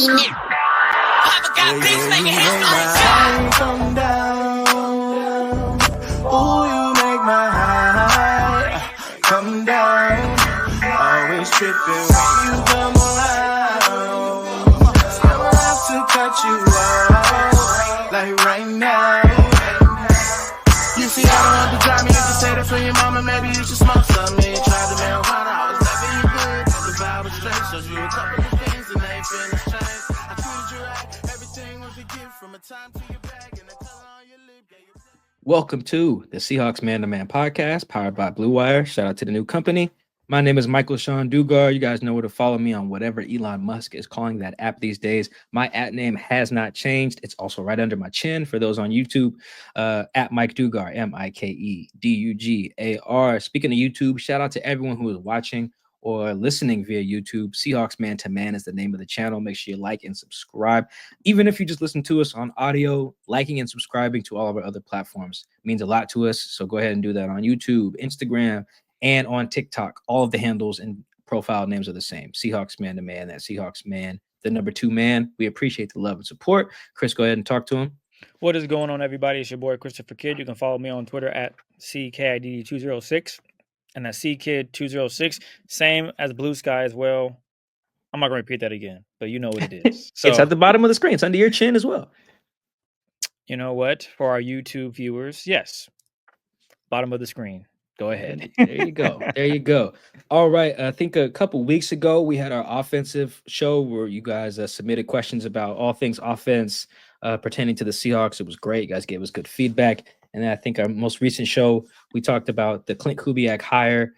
You make my high come down. Ooh, you make my high come down. Always tripping when you come around. Never have to cut you out like right now. You see, I don't have to drive me. You can say that for your mama. Maybe you should smoke some. Me try the marijuana. I was never you good. The vibe was straight. Showed you a couple of things and they feelings changed. I treated you right. Everything was a gift from a time to your bag and the color on your lip. Welcome to the Seahawks Man to Man podcast, powered by Blue Wire. Shout out to the new company. My name is Michael-Shawn You guys know where to follow me on whatever Elon Musk is calling that app these days. My app name has not changed. It's also right under my chin for those on YouTube. At Mike Dugar, Mikedugar. Speaking of YouTube, shout out to everyone who is watching or listening via YouTube. Seahawks Man to Man is the name of the channel. Make sure you like and subscribe. Even if you just listen to us on audio, liking and subscribing to all of our other platforms means a lot to us. So go ahead and do that on YouTube, Instagram, and on TikTok. All of the handles and profile names are the same. Seahawks Man to Man. That's Seahawks Man, the number 2 man. We appreciate the love and support. Chris, go ahead and talk to him. What is going on, everybody? It's your boy, Christopher Kidd. You can follow me on Twitter at CKID206. And that's CKid206. Same as Blue Sky as well. I'm not going to repeat that again, but you know what it is. So, it's at the bottom of the screen. It's under your chin as well. You know what? For our YouTube viewers, yes. Bottom of the screen. Go ahead. There you go. There you go. All right. I think a couple weeks ago, we had our offensive show where you guys submitted questions about all things offense pertaining to the Seahawks. It was great. You guys gave us good feedback. And then I think our most recent show, we talked about the Clint Kubiak hire.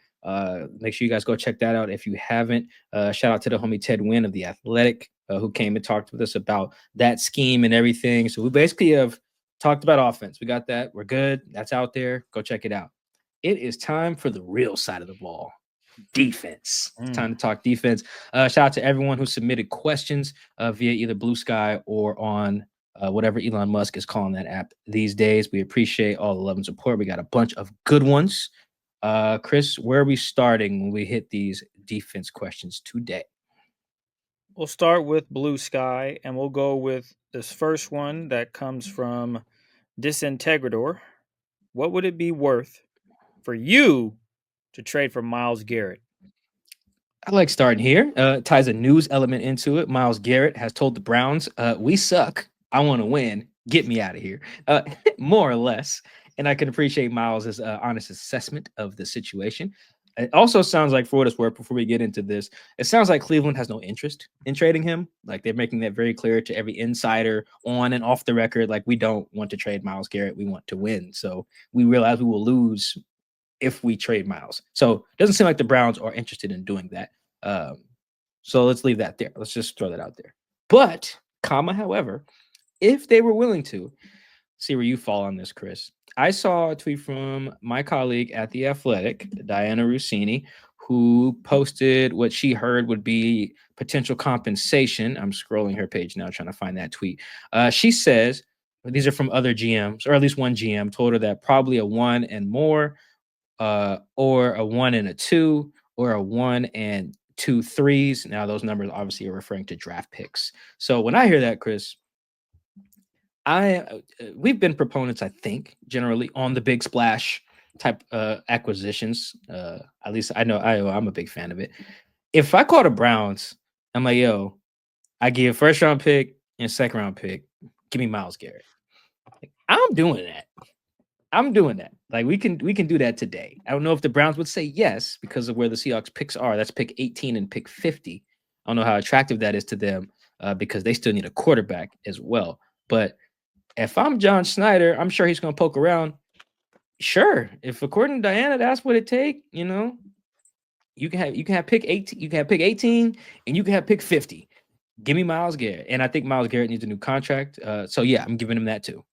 Make sure you guys go check that out if you haven't. Shout out to the homie Ted Wynn of The Athletic, who came and talked with us about that scheme and everything. So we basically have talked about offense. We got that. We're good. That's out there. Go check it out. It is time for the real side of the ball. Defense. Time to talk defense. Shout out to everyone who submitted questions via either Blue Sky or on whatever Elon Musk is calling that app these days. We appreciate all the love and support. We got a bunch of good ones. Chris, where are we starting when we hit these defense questions today? We'll start with Blue Sky, and we'll go with this first one that comes from Disintegrador. What would it be worth for you to trade for Myles Garrett? I like starting here. Ties a news element into it. Myles Garrett has told the Browns, we suck. I want to win. Get me out of here. More or less. And I can appreciate Myles' honest assessment of the situation. It also sounds like, for what it's worth, before we get into this, it sounds like Cleveland has no interest in trading him. Like, they're making that very clear to every insider on and off the record. Like, we don't want to trade Myles Garrett. We want to win. So we realize we will lose if we trade Myles. So it doesn't seem like the Browns are interested in doing that. So let's leave that there. Let's just throw that out there. But, however, if they were willing to, see where you fall on this, Chris. I saw a tweet from my colleague at The Athletic, Diana Rossini, who posted what she heard would be potential compensation. I'm scrolling her page now, trying to find that tweet. She says, these are from other GMs, or at least one GM told her that probably a 1 and more, or a 1 and a 2, or a 1 and 2 3s. Now, those numbers obviously are referring to draft picks. So when I hear that, Chris, we've been proponents, I think, generally on the big splash type acquisitions. At least I'm a big fan of it. If I call the Browns, I'm like, yo, I give first round pick and second round pick. Give me Myles Garrett. I'm doing that. Like, we can do that today. I don't know if the Browns would say yes because of where the Seahawks picks are. That's pick 18 and pick 50. I don't know how attractive that is to them because they still need a quarterback as well. But if I'm John Schneider, I'm sure he's going to poke around. Sure, if according to Diana, that's what it takes. You know, you can have pick 18, you can have pick 18, and you can have pick 50. Give me Myles Garrett, and I think Myles Garrett needs a new contract. So yeah, I'm giving him that too.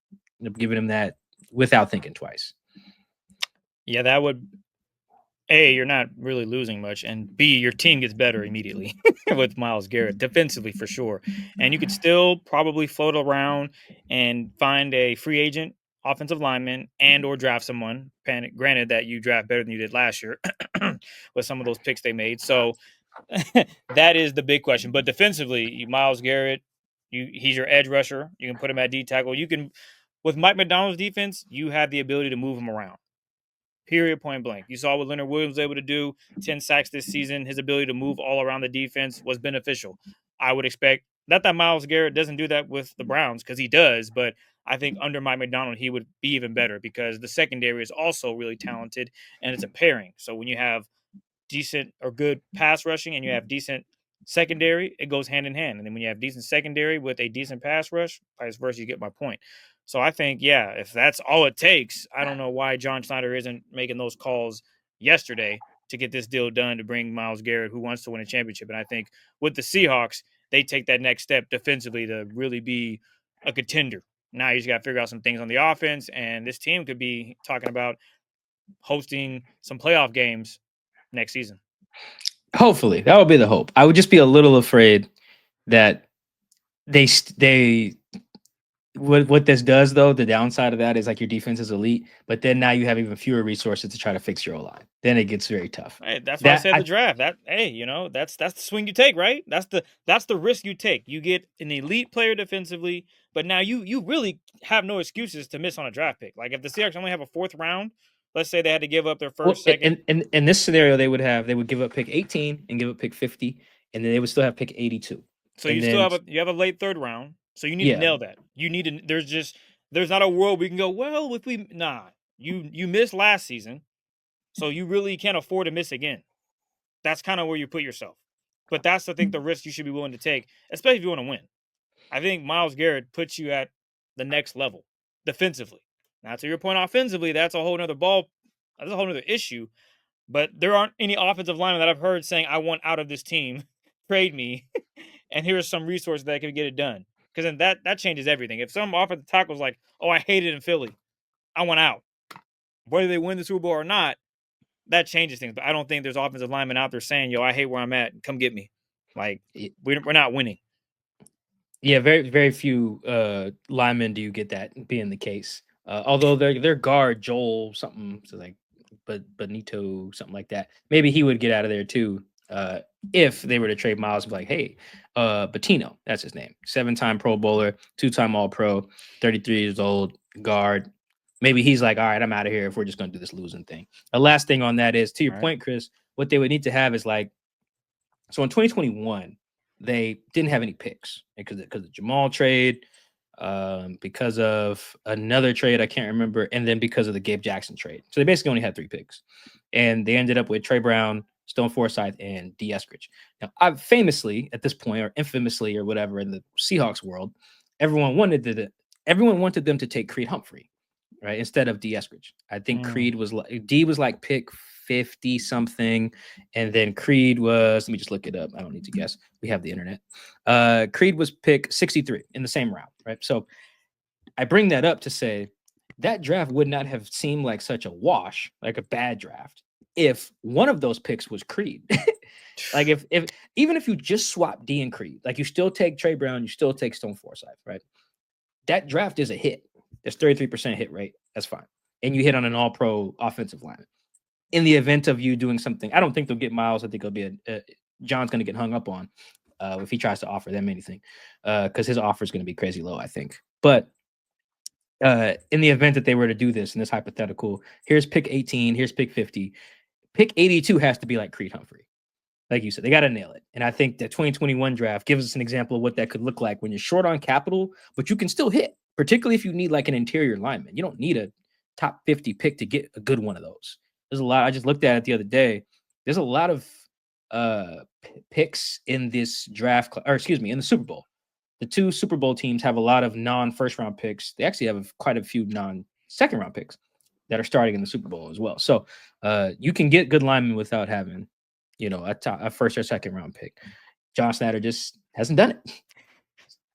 I'm giving him that without thinking twice. Yeah, that would. A, you're not really losing much, and B, your team gets better immediately with Myles Garrett, defensively for sure. And you could still probably float around and find a free agent offensive lineman and or draft someone. Granted that you draft better than you did last year with some of those picks they made. So That is the big question. But defensively, Myles Garrett, he's your edge rusher. You can put him at D tackle. You can, with Mike McDonald's defense, you have the ability to move him around. Period, point blank. You saw what Leonard Williams was able to do, 10 sacks this season. His ability to move all around the defense was beneficial. I would expect, not that Myles Garrett doesn't do that with the Browns, because he does, but I think under Mike McDonald, he would be even better because the secondary is also really talented and it's a pairing. So when you have decent or good pass rushing and you have decent secondary, it goes hand in hand. And then when you have decent secondary with a decent pass rush, vice versa, you get my point. So I think, yeah, if that's all it takes, I don't know why John Schneider isn't making those calls yesterday to get this deal done to bring Myles Garrett, who wants to win a championship. And I think with the Seahawks, they take that next step defensively to really be a contender. Now you just got to figure out some things on the offense, and this team could be talking about hosting some playoff games next season. Hopefully, that would be the hope. I would just be a little afraid that they what this does, though, the downside of that is like your defense is elite, but then now you have even fewer resources to try to fix your O-line. Then it gets very tough. Hey, that's why I said the draft. That, hey, that's the swing you take, right? That's the risk you take. You get an elite player defensively, but now you really have no excuses to miss on a draft pick. Like if the Seahawks only have a fourth round, let's say they had to give up their first, second. In this scenario, they would give up pick 18 and give up pick 50, and then they would still have pick 82. So you still have a late third round. So you need to nail that. You need to. There's not a world we can go, well, if we you missed last season, so you really can't afford to miss again. That's kind of where you put yourself. But that's, I think, the risk you should be willing to take, especially if you want to win. I think Myles Garrett puts you at the next level defensively. Now, to your point, offensively, that's a whole nother ball. That's a whole nother issue. But there aren't any offensive linemen that I've heard saying, I want out of this team, trade me, and here's some resource that can get it done. Because then that changes everything. If some offensive tackle's like, oh, I hate it in Philly, I want out. Whether they win the Super Bowl or not, that changes things. But I don't think there's offensive linemen out there saying, yo, I hate where I'm at. Come get me. Like, we're not winning. Yeah, very, very few linemen do you get that being the case. Although their guard, Joel something, so like Benito, something like that. Maybe he would get out of there too. If they were to trade Myles and be like, hey, Bettino, that's his name. 7-time Pro Bowler, 2-time All-Pro, 33 years old, guard. Maybe he's like, all right, I'm out of here if we're just going to do this losing thing. The last thing on that is, to your point, Chris, what they would need to have is like, so in 2021, they didn't have any picks because of the Jamal trade, because of another trade I can't remember, and then because of the Gabe Jackson trade. So they basically only had 3 picks, and they ended up with Trey Brown, Stone Forsythe, and D. Eskridge. Now, I've famously at this point, or infamously, or whatever, in the Seahawks world, everyone wanted them to take Creed Humphrey, right, instead of D. Eskridge. I think Creed was like pick 50 something, and then Creed was, let me just look it up. I don't need to guess. We have the internet. Creed was pick 63 in the same round, right? So I bring that up to say that draft would not have seemed like such a wash, like a bad draft, if one of those picks was Creed. Like if even if you just swap D and Creed, like you still take Trey Brown, you still take Stone Forsythe, right? That draft is a hit. There's 33% hit rate. That's fine. And you hit on an all-pro offensive lineman. In the event of you doing something, I don't think they'll get Myles. I think it'll be John's going to get hung up on if he tries to offer them anything, because his offer is going to be crazy low, I think. But in the event that they were to do this in this hypothetical, here's pick 18, here's pick 50. Pick 82 has to be like Creed Humphrey. Like you said, they got to nail it. And I think the 2021 draft gives us an example of what that could look like when you're short on capital, but you can still hit, particularly if you need like an interior lineman. You don't need a top 50 pick to get a good one of those. There's a lot. I just looked at it the other day. There's a lot of picks in this draft, in the Super Bowl. The 2 Super Bowl teams have a lot of non-first round picks. They actually have quite a few non-second round picks that are starting in the Super Bowl as well. So you can get good linemen without having, a first or second round pick. John Snyder just hasn't done it.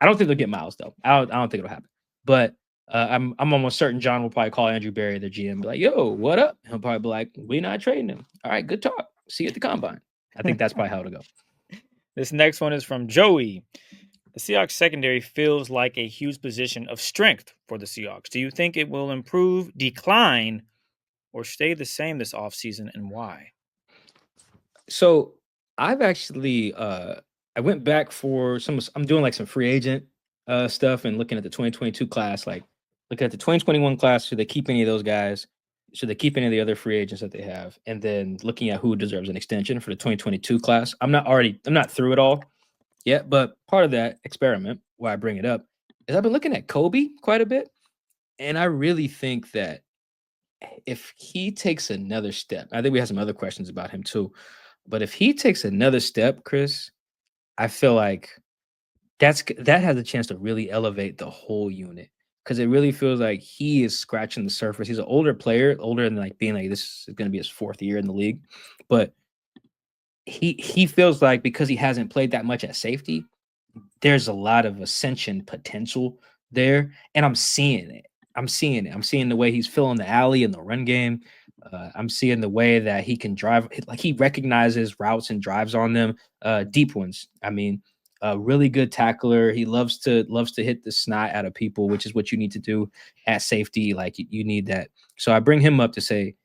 I don't think they'll get Myles though. I don't think it'll happen. But I'm almost certain John will probably call Andrew Berry, the GM, and be like, yo, what up? He'll probably be like, we're not trading him. All right, good talk. See you at the combine. I think that's probably how it'll go. This next one is from Joey. The Seahawks secondary feels like a huge position of strength for the Seahawks. Do you think it will improve, decline, or stay the same this offseason, and why? So I've actually I went back for I'm doing like some free agent stuff and looking at the 2022 class, like looking at the 2021 class, should they keep any of those guys? Should they keep any of the other free agents that they have? And then looking at who deserves an extension for the 2022 class. I'm not through it all yet, but part of that experiment, why I bring it up, is I've been looking at Kobe quite a bit. And I really think that if he takes another step, I think we have some other questions about him too. But if he takes another step, Chris, I feel like that has a chance to really elevate the whole unit because it really feels like he is scratching the surface. He's an older player, older than like being like this is going to be his fourth year in the league, but he feels like because he hasn't played that much at safety, there's a lot of ascension potential there, and I'm seeing it. I'm seeing it. I'm seeing the way he's filling the alley in the run game. I'm seeing the way that he can drive, like he recognizes routes and drives on them, deep ones. I mean, a really good tackler. He loves to hit the snot out of people, which is what you need to do at safety. Like you need that. So I bring him up to say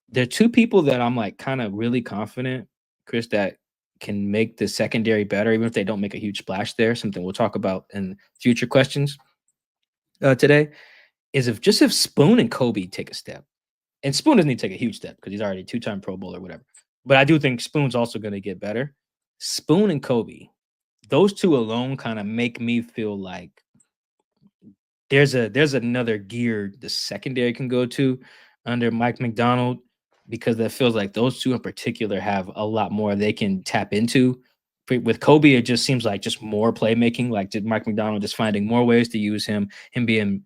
there are two people that I'm like kind of really confident, Chris, that can make the secondary better, even if they don't make a huge splash there. Something we'll talk about in future questions today is if Spoon and Kobe take a step, and Spoon doesn't need to take a huge step because he's already a two-time Pro Bowl or whatever. But I do think Spoon's also going to get better. Spoon and Kobe, those two alone kind of make me feel like there's another gear the secondary can go to under Mike McDonald because that feels like those two in particular have a lot more they can tap into. With Kobe, it just seems like just more playmaking. Like did Mike McDonald just finding more ways to use him being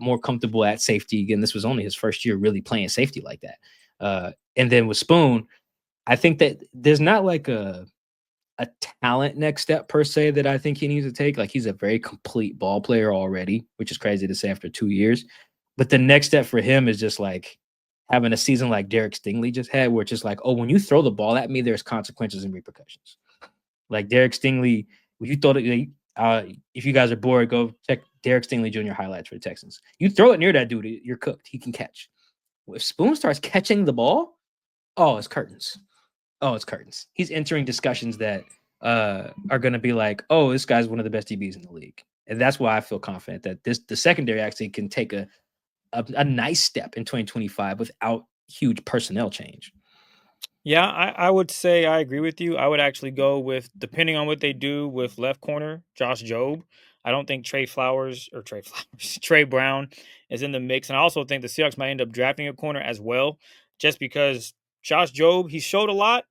more comfortable at safety. Again, this was only his first year really playing safety like that. And then with Spoon, I think that there's not like a talent next step per se that I think he needs to take. Like he's a very complete ball player already, which is crazy to say after 2 years. But the next step for him is just like having a season like Derek Stingley just had, where it's just like, oh, when you throw the ball at me, there's consequences and repercussions. Like Derek Stingley, when you throw it, if you guys are bored, go check Derek Stingley Jr. highlights for the Texans. You throw it near that dude, you're cooked. He can catch. If Spoon starts catching the ball, oh, it's curtains. Oh, it's curtains. He's entering discussions that are going to be like, oh, this guy's one of the best DBs in the league, and that's why I feel confident that the secondary actually can take a nice step in 2025 without huge personnel change. Yeah, I would say I agree with you. I would actually go with, depending on what they do with left corner, Josh Jobe. I don't think Trey Brown is in the mix. And I also think the Seahawks might end up drafting a corner as well, just because Josh Jobe, he showed a lot,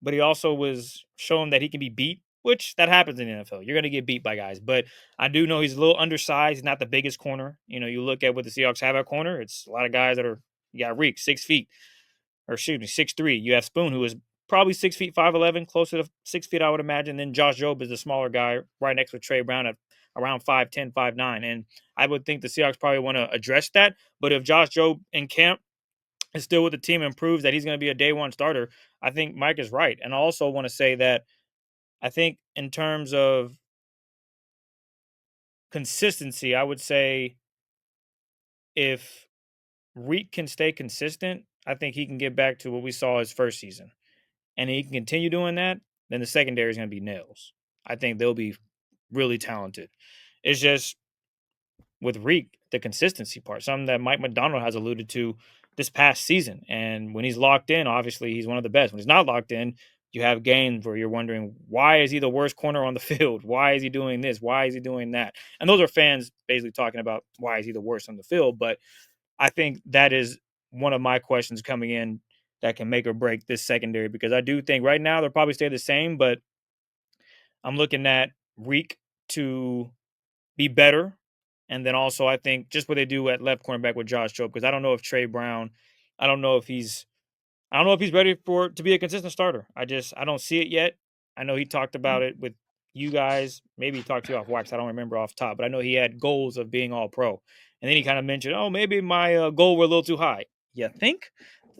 but he also was shown that he can be beat, which that happens in the NFL. You're going to get beat by guys. But I do know he's a little undersized. He's not the biggest corner. You know, you look at what the Seahawks have at corner, it's a lot of guys that are, you got Reek, 6 feet, or excuse me, 6'3". You have Spoon, who is probably 6 feet 5'11", closer to 6 feet, I would imagine. Then Josh Jobe is the smaller guy, right next with Trey Brown at around 5'10", 5'9". And I would think the Seahawks probably want to address that. But if Josh Jobe in camp is still with the team and proves that he's going to be a day one starter, I think Mike is right. And I also want to say that I think in terms of consistency, I would say if Reek can stay consistent, I think he can get back to what we saw his first season. And he can continue doing that, then the secondary is going to be nails. I think they'll be really talented. It's just with Reek, the consistency part, something that Mike McDonald has alluded to this past season. And when he's locked in, obviously he's one of the best. When he's not locked in, you have games where you're wondering, why is he the worst corner on the field? Why is he doing this? Why is he doing that? And those are fans basically talking about why is he the worst on the field. But I think that is one of my questions coming in that can make or break this secondary, because I do think right now they'll probably stay the same, but I'm looking at Reek to be better. And then also I think just what they do at left cornerback with Josh Jobe, because I don't know if Trey Brown, I don't know if he's ready for to be a consistent starter. I don't see it yet. I know he talked about it with you guys. Maybe he talked to you off wax. I don't remember off top, but I know he had goals of being all pro. And then he kind of mentioned, oh, maybe my goal were a little too high. You think?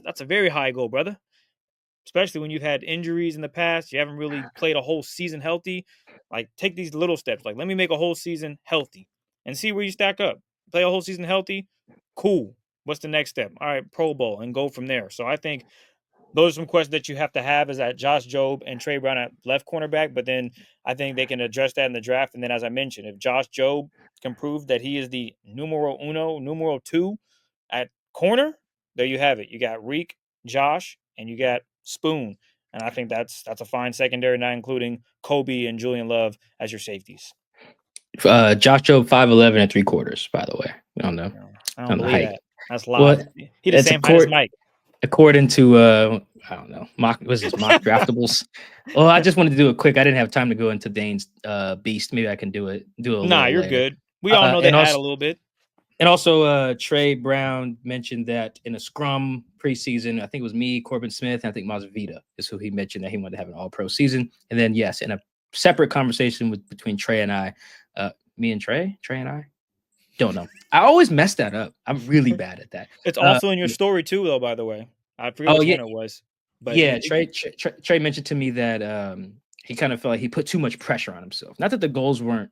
That's a very high goal, brother. Especially when you've had injuries in the past. You haven't really played a whole season healthy. Like, take these little steps. Like, let me make a whole season healthy and see where you stack up. Play a whole season healthy. Cool. What's the next step? All right, Pro Bowl, and go from there. So I think those are some questions that you have to have. Is that Josh Jobe and Trey Brown at left cornerback? But then I think they can address that in the draft. And then, as I mentioned, if Josh Jobe can prove that he is the numero uno, numero two at corner, there you have it. You got Reek, Josh, and you got Spoon. And I think that's a fine secondary, not including Kobe and Julian Love as your safeties. Josh Jobe 5'11" and 3/4, by the way. I don't know. No, I don't On the believe height. that. That's Well, lies. He the it's same height as Mike. according to I don't know, mock draftables. Well, I just wanted to do it quick. I didn't have time to go into Dane's beast. Maybe I can do a Nah, little you're later. good. We all know they add a little bit. And also, Trey Brown mentioned that in a scrum preseason, I think it was me, Corbin Smith, and I think Miles Vita is who he mentioned that he wanted to have an all-pro season. And then, yes, in a separate conversation between Trey and I, me and Trey and I, don't know. I always mess that up. I'm really bad at that. It's also in your story too, though. By the way, I forget which one it was. But yeah, Trey mentioned to me that he kind of felt like he put too much pressure on himself. Not that the goals weren't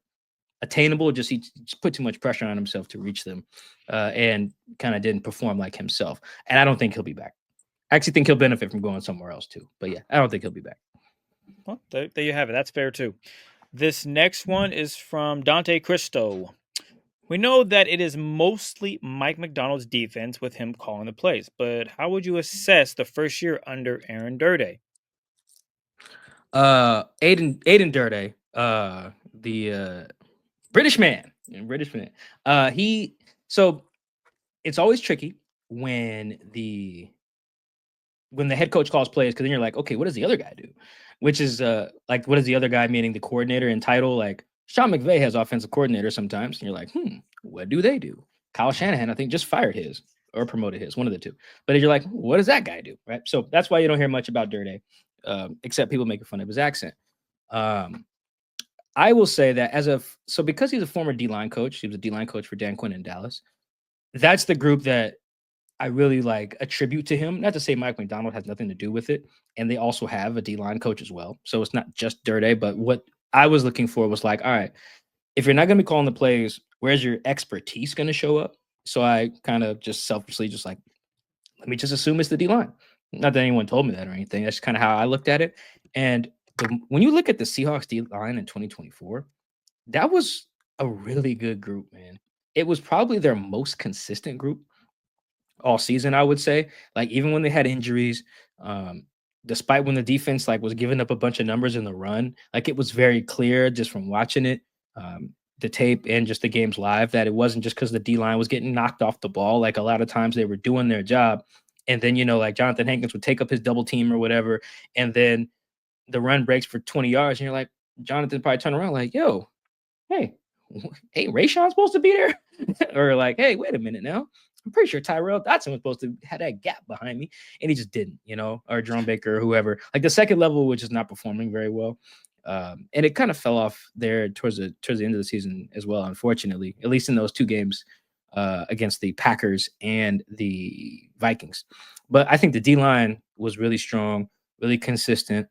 attainable, just he just put too much pressure on himself to reach them, and kind of didn't perform like himself. And I don't think he'll be back. I actually think he'll benefit from going somewhere else too. But yeah, I don't think he'll be back. Well, there you have it. That's fair too. This next one is from Dante Cristo. We know that it is mostly Mike Macdonald's defense with him calling the plays, but how would you assess the first year under Aaron Durde? Aiden Durde, the British man. So it's always tricky when the head coach calls plays, because then you're like, okay, what does the other guy do? Which is like, what is the other guy, meaning the coordinator in title? Like Sean McVay has offensive coordinator sometimes, and you're like, what do they do? Kyle Shanahan, I think, just fired his or promoted his, one of the two. But you're like, what does that guy do? Right. So that's why you don't hear much about Durde, except people making fun of his accent. I will say that because he's a former D-line coach, he was a D-line coach for Dan Quinn in Dallas. That's the group that I really like attribute to him. Not to say Mike Macdonald has nothing to do with it. And they also have a D-line coach as well. So it's not just Durde, but what I was looking for was like, all right, if you're not going to be calling the plays, where's your expertise going to show up? So I kind of just selfishly just like, let me just assume it's the D-line. Not that anyone told me that or anything. That's kind of how I looked at it. And when you look at the Seahawks D-line in 2024, that was a really good group, man. It was probably their most consistent group all season, I would say. Like, even when they had injuries, despite when the defense like was giving up a bunch of numbers in the run, like it was very clear just from watching it, the tape and just the games live, that it wasn't just because the D-line was getting knocked off the ball. Like a lot of times they were doing their job. And then, like Jonathan Hankins would take up his double team or whatever. And then the run breaks for 20 yards. And you're like, Jonathan probably turn around like, yo, hey, Rayshon's supposed to be there? Or like, hey, wait a minute now. I'm pretty sure Tyrell Dotson was supposed to have that gap behind me, and he just didn't, or Jerome Baker or whoever. Like the second level, which is not performing very well. And it kind of fell off there towards the end of the season as well, unfortunately, at least in those two games against the Packers and the Vikings. But I think the D-line was really strong, really consistent,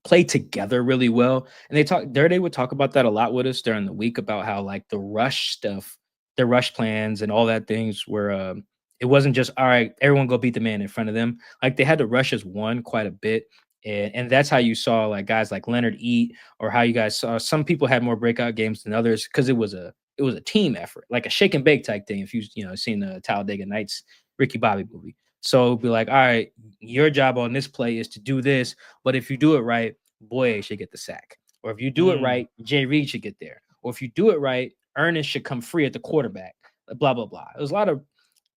play together really well. And they would talk about that a lot with us during the week, about how like the rush stuff, the rush plans and all that things were, it wasn't just, all right, everyone go beat the man in front of them. Like they had to rush as one quite a bit. And that's how you saw like guys like Leonard eat, or how you guys saw some people had more breakout games than others, because it was a team effort, like a shake and bake type thing. If you seen the Talladega Nights Ricky Bobby movie. So it'd be like, all right, your job on this play is to do this, but if you do it right, Boye should get the sack. Or if you do it right, Jay Reed should get there. Or if you do it right, Ernest should come free at the quarterback. Blah, blah, blah. There was a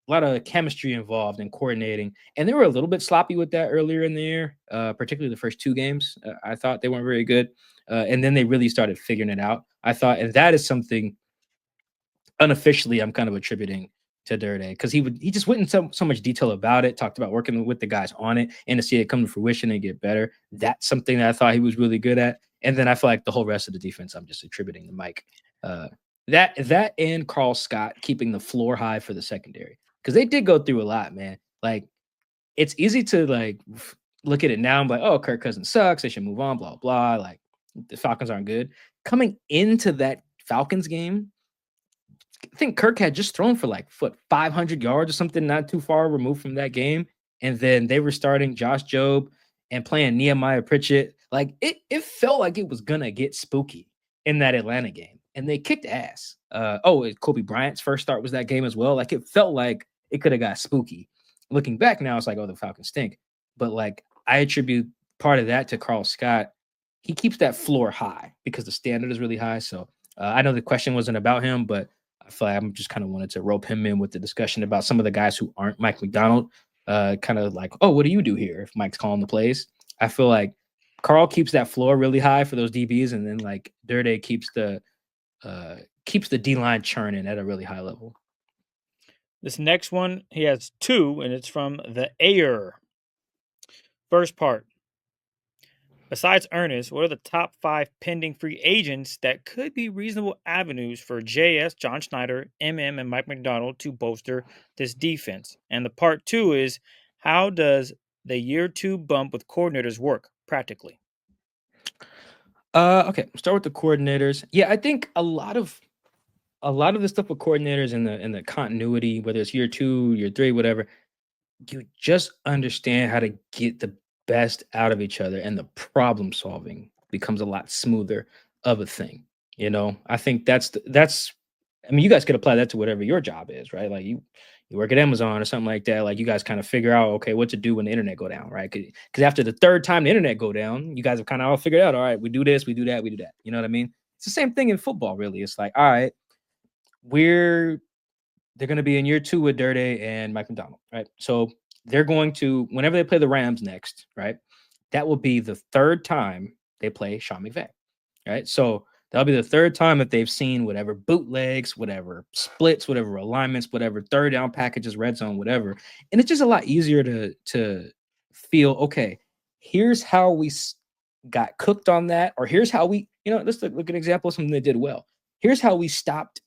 lot of chemistry involved in coordinating. And they were a little bit sloppy with that earlier in the year, particularly the first two games. I thought they weren't very good. And then they really started figuring it out, I thought. And that is something unofficially I'm kind of attributing to Durde, because he just went in so much detail about it, talked about working with the guys on it, and to see it come to fruition and get better. That's something that I thought he was really good at. And then I feel like the whole rest of the defense I'm just attributing to Mike. That and Carl Scott keeping the floor high for the secondary, because they did go through a lot, man. Like it's easy to like look at it now and be like, oh, Kirk Cousins sucks, they should move on, blah blah. Like the Falcons aren't good. Coming into that Falcons game, I think Kirk had just thrown for like 500 yards or something, not too far removed from that game. and then they were starting Josh Jobe and playing Nehemiah Pritchett. Like it felt like it was gonna get spooky in that Atlanta game, and they kicked ass. Kobe Bryant's first start was that game as well. Like it felt like it could have got spooky. Looking back now, it's like, oh, the Falcons stink. But like I attribute part of that to Carl Scott. He keeps that floor high because the standard is really high. So I know the question wasn't about him, but I feel like I'm just kind of wanted to rope him in with the discussion about some of the guys who aren't Mike McDonald. Kind of like, oh, what do you do here if Mike's calling the plays? I feel like Carl keeps that floor really high for those DBs, and then like Dirty keeps the D line churning at a really high level. This next one, he has two, and it's from the Ayer. First part. Besides Ernest, what are the top 5 pending free agents that could be reasonable avenues for JS, John Schneider, MM, and Mike McDonald to bolster this defense? And the part 2 is, how does the year 2 bump with coordinators work practically? Okay, start with the coordinators. Yeah, I think a lot of the stuff with coordinators and the continuity, whether it's year 2, year 3, whatever, you just understand how to get the best out of each other, and the problem solving becomes a lot smoother of a thing. I think that's. I mean, you guys could apply that to whatever your job is, right? Like you work at Amazon or something like that. Like you guys kind of figure out, okay, what to do when the internet go down, right? Because after the third time the internet go down, you guys have kind of all figured out, all right, we do this, we do that, we do that. You know what I mean? It's the same thing in football, really. It's like, all right, they're going to be in year 2 with Dirty and Mike McDonald, right? So they're going to, whenever they play the Rams next, right? That will be the third time they play Sean McVay, right? So that'll be the third time that they've seen whatever bootlegs, whatever splits, whatever alignments, whatever third down packages, red zone, whatever. And it's just a lot easier to feel, okay, here's how we got cooked on that, or here's how we, let's look at an example of something they did well. Here's how we stopped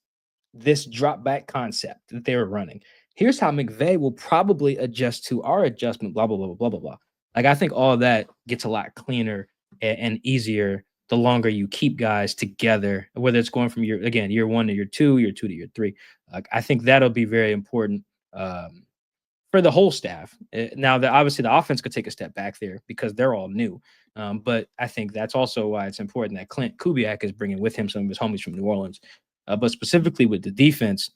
this drop back concept that they were running. Here's how McVay will probably adjust to our adjustment, blah, blah, blah, blah, blah, blah. Like, I think all of that gets a lot cleaner and easier the longer you keep guys together, whether it's going from year 1 to year 2, year 2 to year 3. Like, I think that'll be very important for the whole staff. Now, obviously the offense could take a step back there because they're all new. But I think that's also why it's important that Clint Kubiak is bringing with him some of his homies from New Orleans. But specifically with the defense,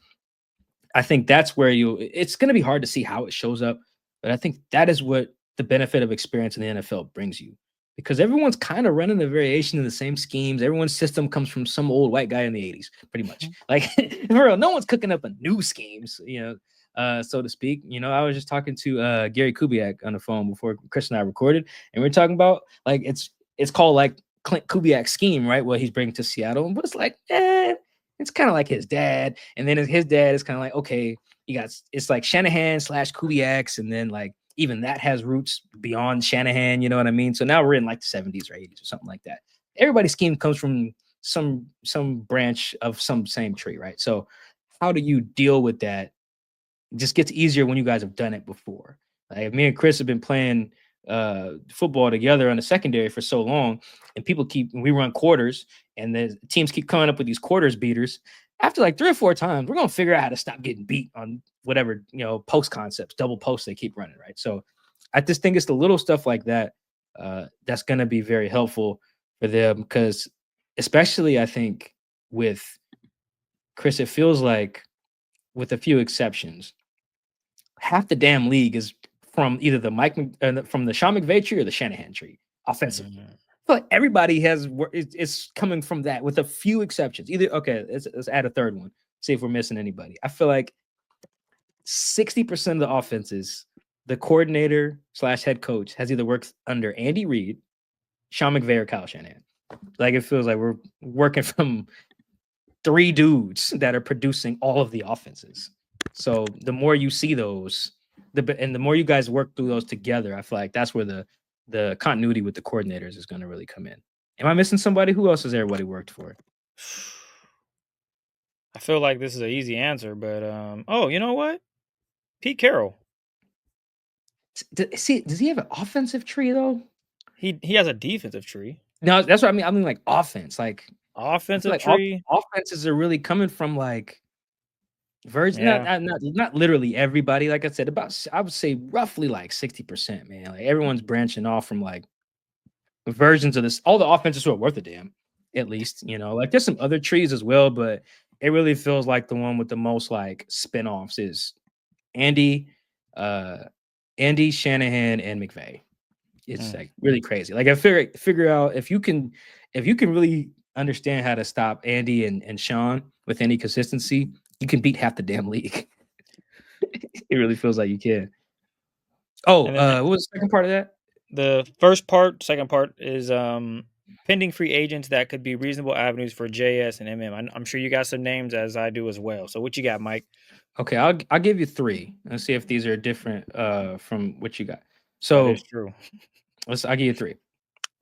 I think that's where it's going to be hard to see how it shows up. But I think that is what the benefit of experience in the NFL brings you, because everyone's kind of running a variation of the same schemes. Everyone's system comes from some old white guy in the 80s, pretty much. Like, for real, no one's cooking up a new schemes, so to speak. I was just talking to Gary Kubiak on the phone before Chris and I recorded, and we are talking about, like, it's called like Clint Kubiak scheme, right? What he's bringing to Seattle. But it's like, it's kind of like his dad. And then his dad is kind of like, okay, it's like Shanahan / Kubiak's. And then like, even that has roots beyond Shanahan, you know what I mean? So now we're in like the 70s or 80s or something like that. Everybody's scheme comes from some branch of some same tree, right? So how do you deal with that? It just gets easier when you guys have done it before. Like, me and Chris have been playing football together on the secondary for so long, and we run quarters, and the teams keep coming up with these quarters beaters. After like 3 or 4 times, we're gonna figure out how to stop getting beat on whatever post concepts, double posts they keep running, right? So I just think it's the little stuff like that that's gonna be very helpful for them, because especially I think with Chris, it feels like, with a few exceptions, half the damn league is from either from the Sean McVay tree or the Shanahan tree offensively. Mm-hmm. I feel like everybody it's coming from that, with a few exceptions. Let's add a third one. See if we're missing anybody. I feel like 60% of the offenses, the coordinator / head coach has either worked under Andy Reid, Sean McVay, or Kyle Shanahan. Like, it feels like we're working from 3 dudes that are producing all of the offenses. So the more you see those, and the more you guys work through those together, I feel like that's where the continuity with the coordinators is going to really come in. Am I missing somebody? Who else has everybody worked for? I feel like this is an easy answer, but you know what? Pete Carroll. Does he have an offensive tree though? He has a defensive tree. No, that's what I mean. I mean, like, offense, like offensive like tree. offenses are really coming from, like, Virgin, Yeah. not literally everybody. Like I said, I would say roughly like 60%, man. Like everyone's branching off from like versions of this. All the offenses who are worth a damn, at least, like there's some other trees as well, but it really feels like the one with the most like spin-offs is Andy, uh, Andy Shanahan and McVay. It's Mm. like really crazy. Like I figure out if you can really understand how to stop Andy and Sean with any consistency, you can beat half the damn league. It really feels like you can. Oh, And then what was the second part of that? the second part is pending free agents that could be reasonable avenues for JS and MM. I'm sure you got some names as I do as well. So what you got, Mike? Okay, I'll give you three. Let's see if these are different from what you got. That is So true. I'll give you three.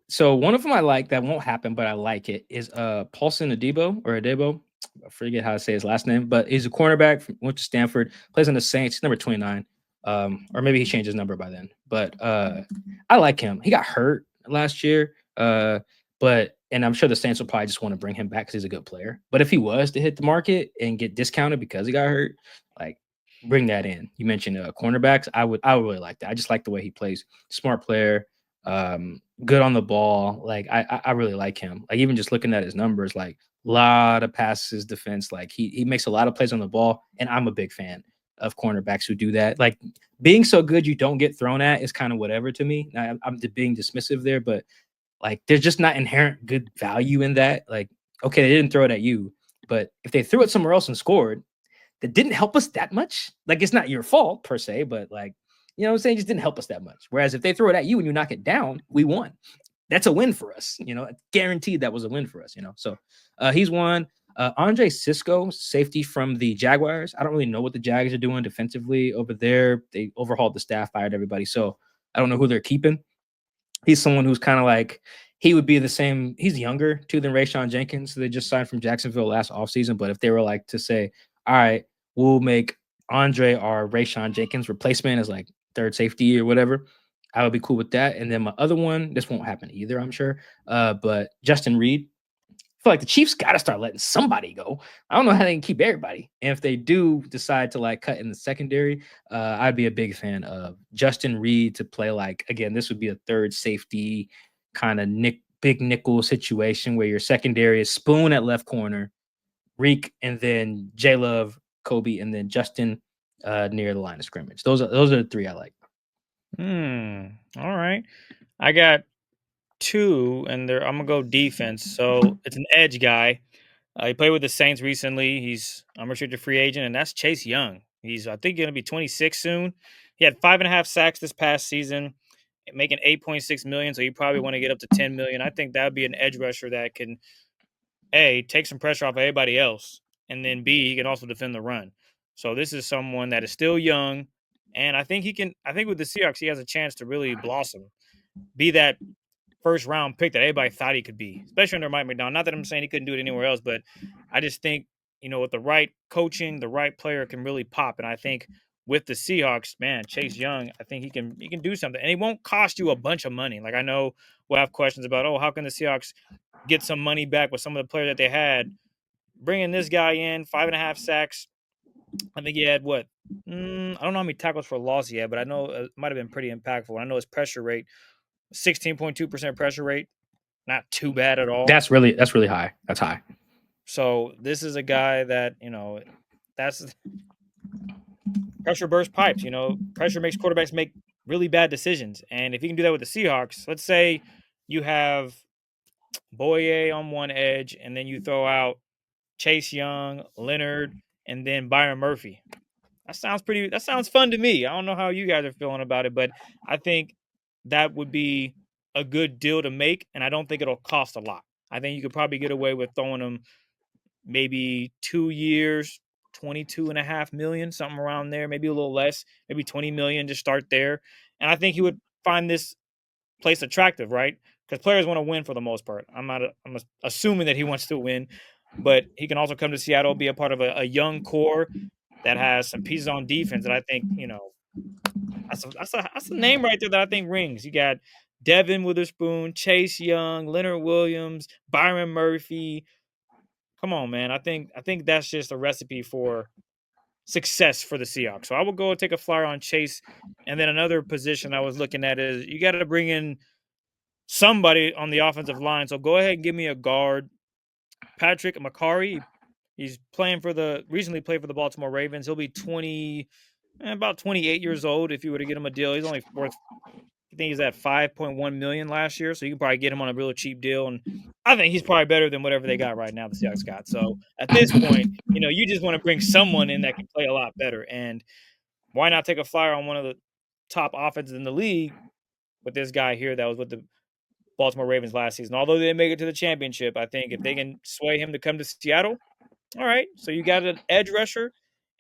So one of them I like that won't happen, but I like it is Paulson Adebo. I forget how to say his last name, but he's a cornerback went to Stanford, plays on the Saints, number 29. Or maybe he changed his number by then. But I like him. He got hurt last year. And I'm sure the Saints will probably just want to bring him back because he's a good player. But if he was to hit the market and get discounted because he got hurt, like bring that in. You mentioned cornerbacks. I would really like that. I just like the way he plays. Smart player. Good on the ball. Like I really like him. Like even just looking at his numbers, like a lot of passes, defense. Like he makes a lot of plays on the ball, and I'm a big fan of cornerbacks who do that. Like being so good you don't get thrown at is kind of whatever to me. I'm being dismissive there, but like there's just not inherent good value in that. Like okay, they didn't throw it at you, but if they threw it somewhere else and scored, that didn't help us that much. Like it's not your fault per se, but like you know what I'm saying, it just didn't help us that much. Whereas if they throw it at you and you knock it down, we won. That's a win for us. Guaranteed that was a win for us. So he's one. Andre Cisco, safety from the Jaguars. I don't really know what the Jags are doing defensively over there. They overhauled the staff, fired everybody. So I don't know who they're keeping. He's someone who's kind of like he would be the same. He's younger too than Rayshawn Jenkins. So they just signed from Jacksonville last offseason. But if they were like to say, all right, we'll make Andre our Rayshawn Jenkins replacement as like third safety or whatever, I would be cool with that. And then my other one, this won't happen either, I'm sure. But Justin Reed, feel like the Chiefs got to start letting somebody go. I don't know how they can keep everybody. And if they do decide to like cut in the secondary, I'd be a big fan of Justin Reed to play like, again, this would be a third safety kind of big nickel situation where your secondary is Spoon at left corner, Riq, and then J Love, Kobe, and then Justin near the line of scrimmage. Those are the three I like. All right. I got two, and I'm gonna go defense. So it's an edge guy. He played with the Saints recently. He's unrestricted free agent, and that's Chase Young. He's I think going to be 26 soon. He had 5.5 sacks this past season, making 8.6 million. So you probably want to get up to 10 million. I think that would be an edge rusher that can take some pressure off of everybody else, and then B, he can also defend the run. So this is someone that is still young, and I think he can. I think with the Seahawks, he has a chance to really blossom, be that first round pick that everybody thought he could be, especially under Mike McDonald. Not that I'm saying he couldn't do it anywhere else, but I just think, with the right coaching, the right player can really pop. And I think with the Seahawks, man, Chase Young, I think he can do something. And it won't cost you a bunch of money. Like I know we'll have questions about, how can the Seahawks get some money back with some of the players that they had? Bringing this guy in, 5.5 sacks. I think he had what? I don't know how many tackles for loss he had, but I know it might have been pretty impactful. I know his pressure rate, 16.2% pressure rate, not too bad at all. That's really high. That's high. So this is a guy that, that's pressure burst pipes. Pressure makes quarterbacks make really bad decisions. And if you can do that with the Seahawks, let's say you have Boye on one edge, and then you throw out Chase Young, Leonard, and then Byron Murphy. That sounds fun to me. I don't know how you guys are feeling about it, but I think that would be a good deal to make, and I don't think it'll cost a lot. I think you could probably get away with throwing them maybe 2 years, 22.5 million, something around there, maybe a little less, maybe 20 million to start there. And I think he would find this place attractive, right? Because players want to win for the most part. I'm assuming that he wants to win, but he can also come to Seattle, be a part of a young core that has some pieces on defense that I think, that's a name right there that I think rings. You got Devin Witherspoon, Chase Young, Leonard Williams, Byron Murphy. Come on, man. I think that's just a recipe for success for the Seahawks. So I will go and take a flyer on Chase. And then another position I was looking at is you got to bring in somebody on the offensive line. So go ahead and give me a guard. Patrick McCarry. He's recently played for the Baltimore Ravens. He'll be about 28 years old if you were to get him a deal. He's only worth, I think he's at 5.1 million last year. So you can probably get him on a real cheap deal. And I think he's probably better than whatever they got right now, the Seahawks got. So at this point, you just want to bring someone in that can play a lot better. And why not take a flyer on one of the top offenses in the league with this guy here that was with the Baltimore Ravens last season? Although they didn't make it to the championship, I think if they can sway him to come to Seattle, all right. So you got an edge rusher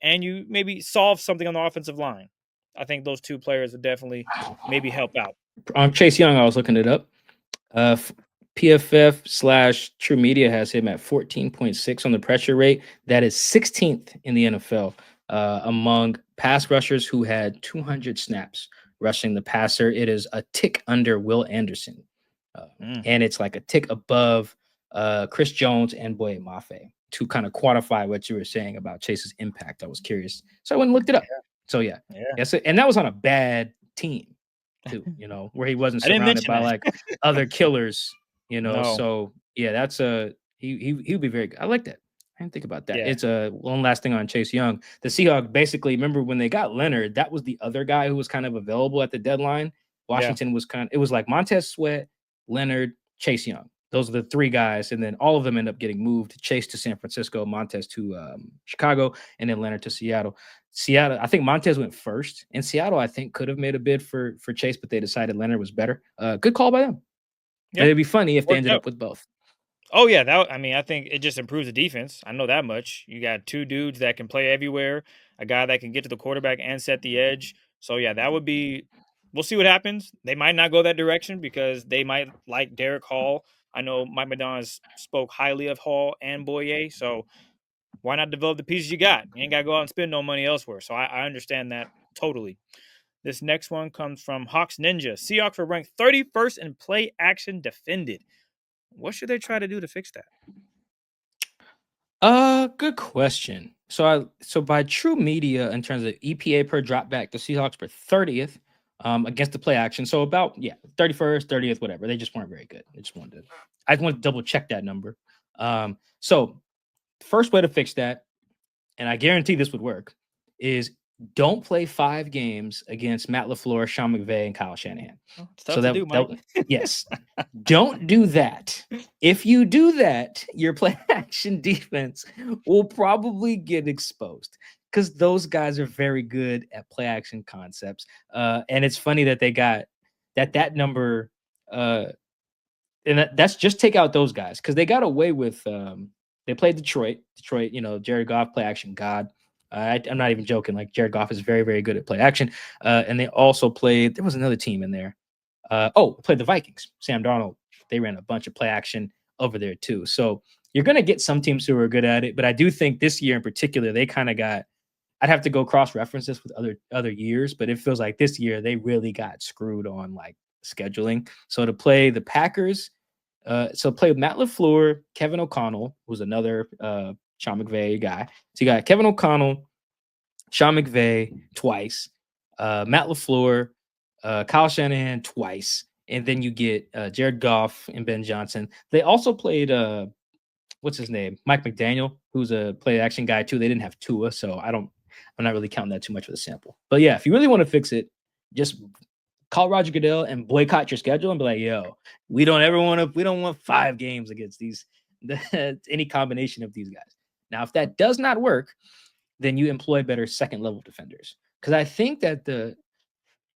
and you maybe solve something on the offensive line. I think those two players would definitely maybe help out. Chase Young, I was looking it up. PFF/True Media has him at 14.6 on the pressure rate. That is 16th in the NFL among pass rushers who had 200 snaps rushing the passer. It is a tick under Will Anderson, and it's like a tick above Chris Jones and Boye Mafe. To kind of quantify what you were saying about Chase's impact, I was curious, so I went and looked it up. So yeah. And that was on a bad team too, where he wasn't surrounded by like other killers, No. So yeah, that's he would be very good. I like that. I didn't think about that. Yeah. It's one last thing on Chase Young. The Seahawks basically, remember when they got Leonard, that was the other guy who was kind of available at the deadline. Washington was it was like Montez Sweat, Leonard, Chase Young. Those are the three guys, and then all of them end up getting moved. Chase to San Francisco, Montez to Chicago, and then Leonard to Seattle. Seattle, I think Montez went first, and Seattle, I think, could have made a bid for Chase, but they decided Leonard was better. Good call by them. Yeah. It'd be funny if they ended up with both. Oh, yeah. I think it just improves the defense. I know that much. You got two dudes that can play everywhere, a guy that can get to the quarterback and set the edge. So, yeah, that would be – we'll see what happens. They might not go that direction because they might like Derek Hall. I know Mike Madonna spoke highly of Hall and Boye, so why not develop the pieces you got? You ain't got to go out and spend no money elsewhere. So I understand that totally. This next one comes from Hawks Ninja. Seahawks were ranked 31st in play action defended. What should they try to do to fix that? Good question. So by True Media, in terms of EPA per dropback, the Seahawks were 30th against the play action. So about 31st, 30th, whatever. They just weren't very good. I just wanted to double check that number. So first way to fix that, and I guarantee this would work, is don't play 5 games against Matt LaFleur, Sean McVay, and Kyle Shanahan. It's tough to do, Mike. Yes. Don't do that. If you do that, your play action defense will probably get exposed because those guys are very good at play action concepts. And it's funny that they got that number. And that's just take out those guys because they got away with they played Detroit, Jared Goff, play action god. I'm not even joking. Like Jared Goff is very, very good at play action. And they also played, there was another team in there. Played the Vikings. Sam Darnold, they ran a bunch of play action over there too. So you're going to get some teams who are good at it. But I do think this year in particular, they kind of got, I'd have to go cross-reference this with other years, but it feels like this year they really got screwed on like scheduling. So to play the Packers, play Matt LaFleur, Kevin O'Connell, who's another Sean McVay guy. So you got Kevin O'Connell, Sean McVay twice, Matt LaFleur, Kyle Shanahan twice, and then you get Jared Goff and Ben Johnson. They also played what's his name? Mike McDaniel, who's a play action guy too. They didn't have Tua, so I'm not really counting that too much for the sample. But yeah, if you really want to fix it, just call Roger Goodell and boycott your schedule and be like, yo, we don't want 5 games against any combination of these guys. Now, if that does not work, then you employ better second level defenders. Because I think that the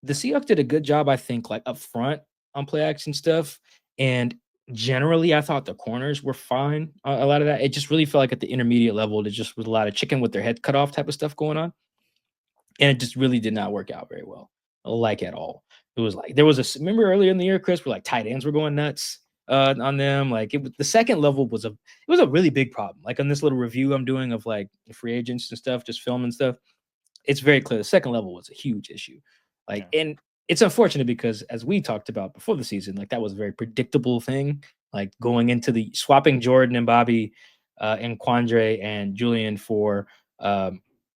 Seahawks did a good job, I think, like up front on play action stuff. And generally, I thought the corners were fine. A lot of that, it just really felt like at the intermediate level, there just was a lot of chicken with their head cut off type of stuff going on. And it just really did not work out very well, like at all. It was like, remember earlier in the year, Chris, where like tight ends were going nuts on them. Like the second level was a really big problem. Like on this little review I'm doing of like the free agents and stuff, just filming stuff. It's very clear the second level was a huge issue. And it's unfortunate because as we talked about before the season, like that was a very predictable thing. Like going into the swapping Jordan and Bobby and Quandre and Julian for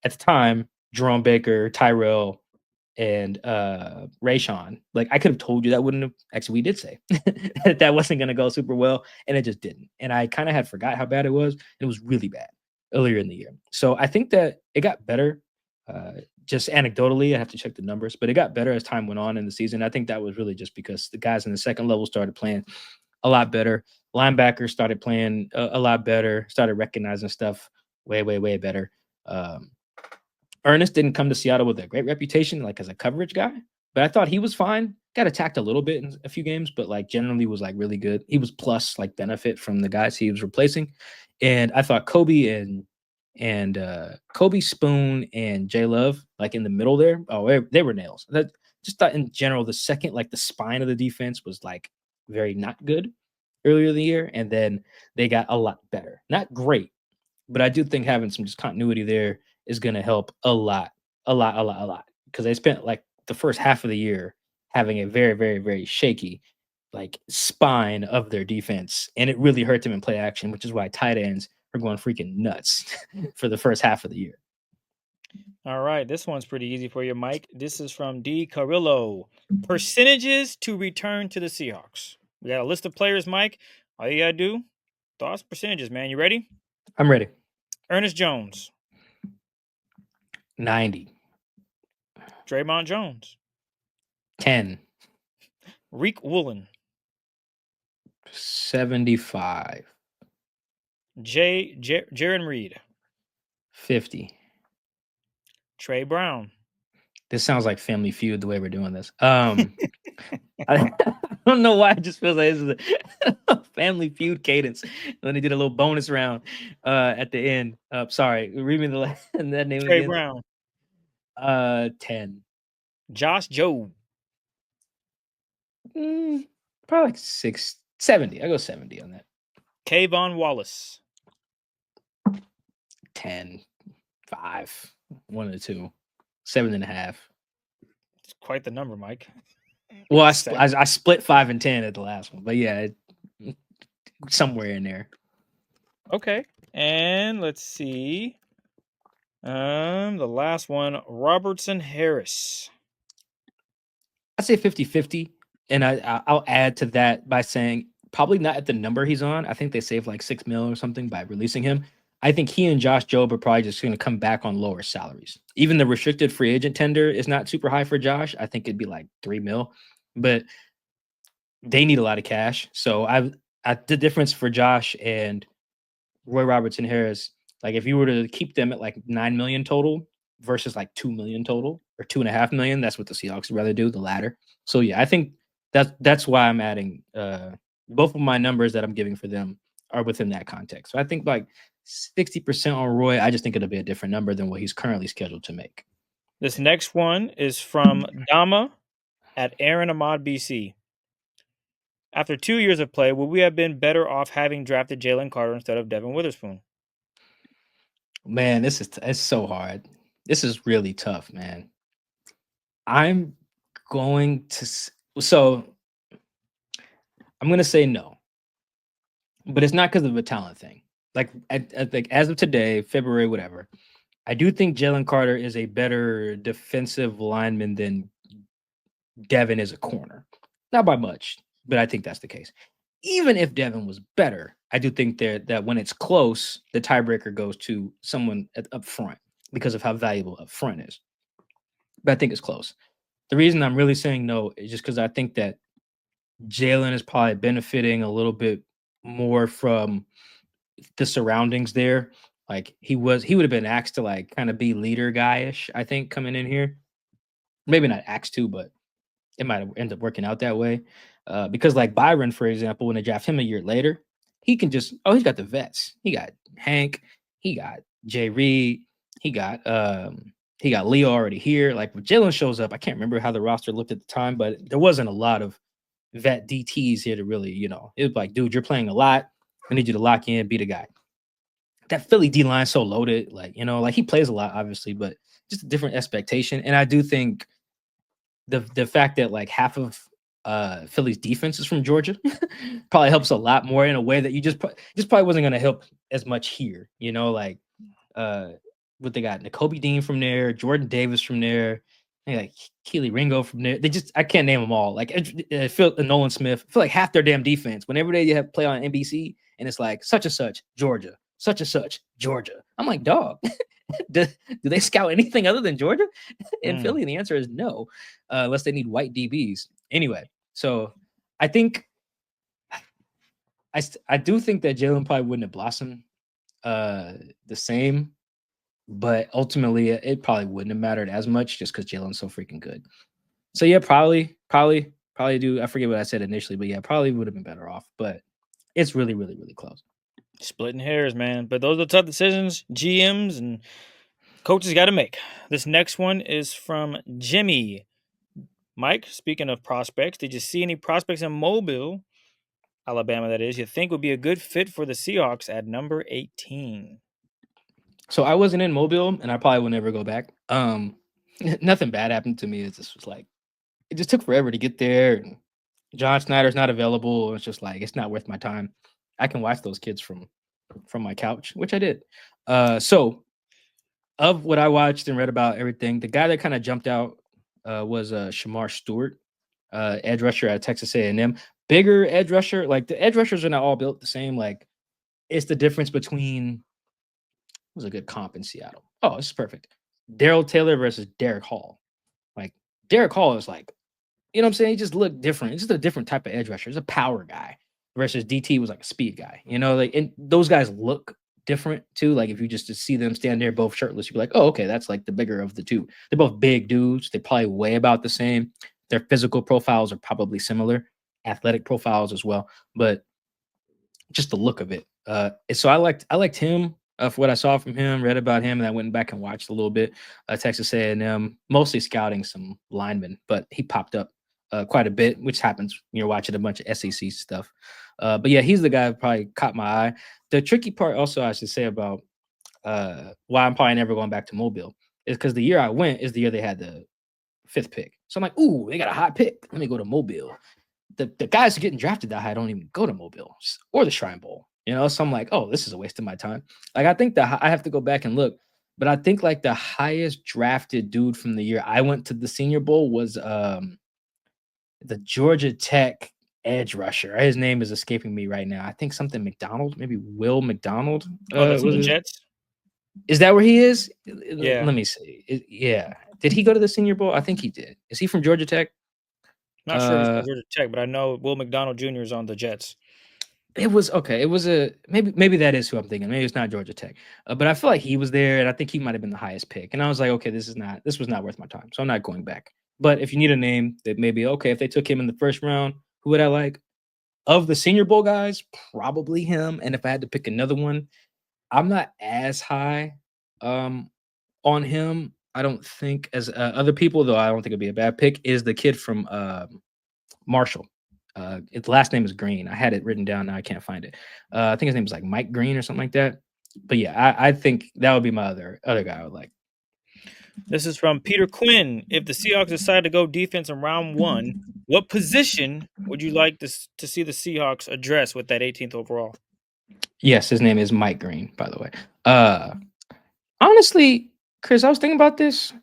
at the time, Jerome Baker, Tyrell, and Rayshawn. Like I could have told you that wouldn't have actually we did say that wasn't gonna go super well, and it just didn't. And I kind of had forgot how bad it was. It was really bad earlier in the year. So I think that it got better. Just anecdotally, I have to check the numbers, but it got better as time went on in the season. I think that was really just because the guys in the second level started playing a lot better. Linebackers started playing a lot better, started recognizing stuff way, way, way better. Ernest didn't come to Seattle with a great reputation, like as a coverage guy, but I thought he was fine. Got attacked a little bit in a few games, but like generally was like really good. He was plus like benefit from the guys he was replacing. And I thought Kobe Spoon and J Love, like in the middle there, they were nails. That just thought in general, the second, like the spine of the defense was like very not good earlier in the year, and then they got a lot better. Not great, but I do think having some just continuity there is going to help a lot, because they spent like the first half of the year having a very, very, very shaky like spine of their defense, and it really hurt them in play action, which is why tight ends are going freaking nuts for the first half of the year. All right, this one's pretty easy for you, Mike. This is from D. Carrillo. Percentages to return to the Seahawks. We got a list of players, Mike. All you gotta do, thoughts, percentages, man. You ready? I'm ready. Ernest Jones, 90, Draymond Jones, 10, Riq Woolen, 75, Jarran Reed, 50. Trey Brown. This sounds like Family Feud the way we're doing this. I don't know why it just feels like this is a Family Feud cadence. Then they did a little bonus round at the end. Sorry, read me that name Trey again. Brown. 10. Josh Jobe. Probably like 70. I go 70 on that. Kayvon Wallace. 10, 5, 1 of the 2, 7.5. It's quite the number, Mike. Well, I split 5 and 10 at the last one, but yeah, somewhere in there. Okay, and let's see. The last one, Robertson Harris. I'd say 50-50, and I'll add to that by saying probably not at the number he's on. I think they saved like $6 million or something by releasing him. I think he and Josh Jobe are probably just going to come back on lower salaries. Even the restricted free agent tender is not super high for Josh. I think it'd be like $3 million, but they need a lot of cash. So the difference for Josh and Roy Robertson Harris, like if you were to keep them at like $9 million total versus like $2 million total or $2.5 million, that's what the Seahawks would rather do, the latter. So yeah, I think that's why I'm adding both of my numbers that I'm giving for them are within that context. So I think like 60% on Roy. I just think it'll be a different number than what he's currently scheduled to make. This next one is from Dama at Aaron Ahmad, BC. After 2 years of play, would we have been better off having drafted Jalen Carter instead of Devin Witherspoon? Man, it's so hard. This is really tough, man. I'm going to say no, but it's not because of a talent thing. Like as of today, February, whatever, I do think Jalen Carter is a better defensive lineman than Devin is a corner. Not by much, but I think that's the case. Even if Devin was better, I do think that when it's close, the tiebreaker goes to someone up front because of how valuable up front is. But I think it's close. The reason I'm really saying no is just because I think that Jalen is probably benefiting a little bit more from the surroundings there. Like he would have been asked to like kind of be leader guy-ish, I think, coming in here. Maybe not asked to, but it might have ended up working out that way. Because like Byron, for example, when they draft him a year later, he can just he's got the vets. He got Hank, he got Jay Reed, he got Leo already here. Like when Jalen shows up, I can't remember how the roster looked at the time, but there wasn't a lot of vet DTs here to really, it was like, dude, you're playing a lot. I need you to lock in, be the guy. That Philly D line so loaded, like he plays a lot, obviously, but just a different expectation. And I do think the fact that like half of Philly's defense is from Georgia probably helps a lot more in a way that you just probably wasn't going to help as much here. what they got N'Kobe Dean from there, Jordan Davis from there, and like Keely Ringo from there. They just I can't name them all. Like Phil Nolan Smith. I feel like half their damn defense. Whenever they have play on NBC and it's like such and such Georgia, such and such Georgia. I'm like, dog. do they scout anything other than Georgia in Philly? And the answer is no, unless they need white DBs. Anyway, so I think I do think that Jalen probably wouldn't have blossomed the same, but ultimately it probably wouldn't have mattered as much just because Jalen's so freaking good. So yeah, probably do. I forget what I said initially, but yeah, probably would have been better off. But it's really, really, really close. Splitting hairs, man. But those are tough decisions GMs and coaches got to make. This next one is from Jimmy. Mike, speaking of prospects, did you see any prospects in Mobile, Alabama, that is, you think would be a good fit for the Seahawks at number 18? So I wasn't in Mobile, and I probably will never go back. Nothing bad happened to me. It just was like it just took forever to get there. And John Snyder's not available. It's just like it's not worth my time. I can watch those kids from my couch, which I did. So of what I watched and read about everything, the guy that kind of jumped out was Shamar Stewart, edge rusher at Texas A&M. Bigger edge rusher. Like the edge rushers are not all built the same. Like it's the difference between was a good comp in Seattle. Oh, this is perfect. Daryl Taylor versus Derek Hall. Like Derek Hall is like, you know what I'm saying? He just looked different. It's just a different type of edge rusher. It's a power guy versus DT was like a speed guy. You know, like and those guys look different too. Like if you just to see them stand there both shirtless, you'd be like, oh, okay, that's like the bigger of the two. They're both big dudes. They probably weigh about the same. Their physical profiles are probably similar, athletic profiles as well, but just the look of it. So I liked him for what I saw from him, read about him, and I went back and watched a little bit. Texas A&M, mostly scouting some linemen, but he popped up quite a bit, which happens when you're watching a bunch of SEC stuff. But yeah, he's the guy who probably caught my eye. The tricky part also I should say about why I'm probably never going back to Mobile is because the year I went is the year they had the 5th pick. So I'm like, ooh, they got a hot pick. Let me go to Mobile. The guys who getting drafted that high don't even go to Mobile or the Shrine Bowl. You know, so I'm like, oh, this is a waste of my time. Like, I think that I have to go back and look, but I think like the highest drafted dude from the year I went to the Senior Bowl was the Georgia Tech edge rusher. His name is escaping me right now. I think something McDonald, maybe Will McDonald. Oh, that's the Jets. Is that where he is? Yeah. Let me see. Yeah. Did he go to the Senior Bowl? I think he did. Is he from Georgia Tech? Not sure if it's Georgia Tech, but I know Will McDonald Jr. is on the Jets. It was okay. It was a maybe that is who I'm thinking. Maybe it's not Georgia Tech, but I feel like he was there, and I think he might have been the highest pick. And I was like, okay, this was not worth my time, so I'm not going back. But if you need a name that maybe okay, if they took him in the first round, who would I like? Of the Senior Bowl guys, probably him. And if I had to pick another one, I'm not as high on him. I don't think as other people, though. I don't think it'd be a bad pick. Is the kid from Marshall? Its last name is Green. I had it written down. Now I can't find it. I think his name was like Mike Green or something like that. But yeah, I think that would be my other guy I would like. This is from Peter Quinn. If the Seahawks decide to go defense in round 1, what position would you like to see the Seahawks address with that 18th overall? Yes, his name is Mike Green, by the way. Honestly, Chris, I was thinking about this.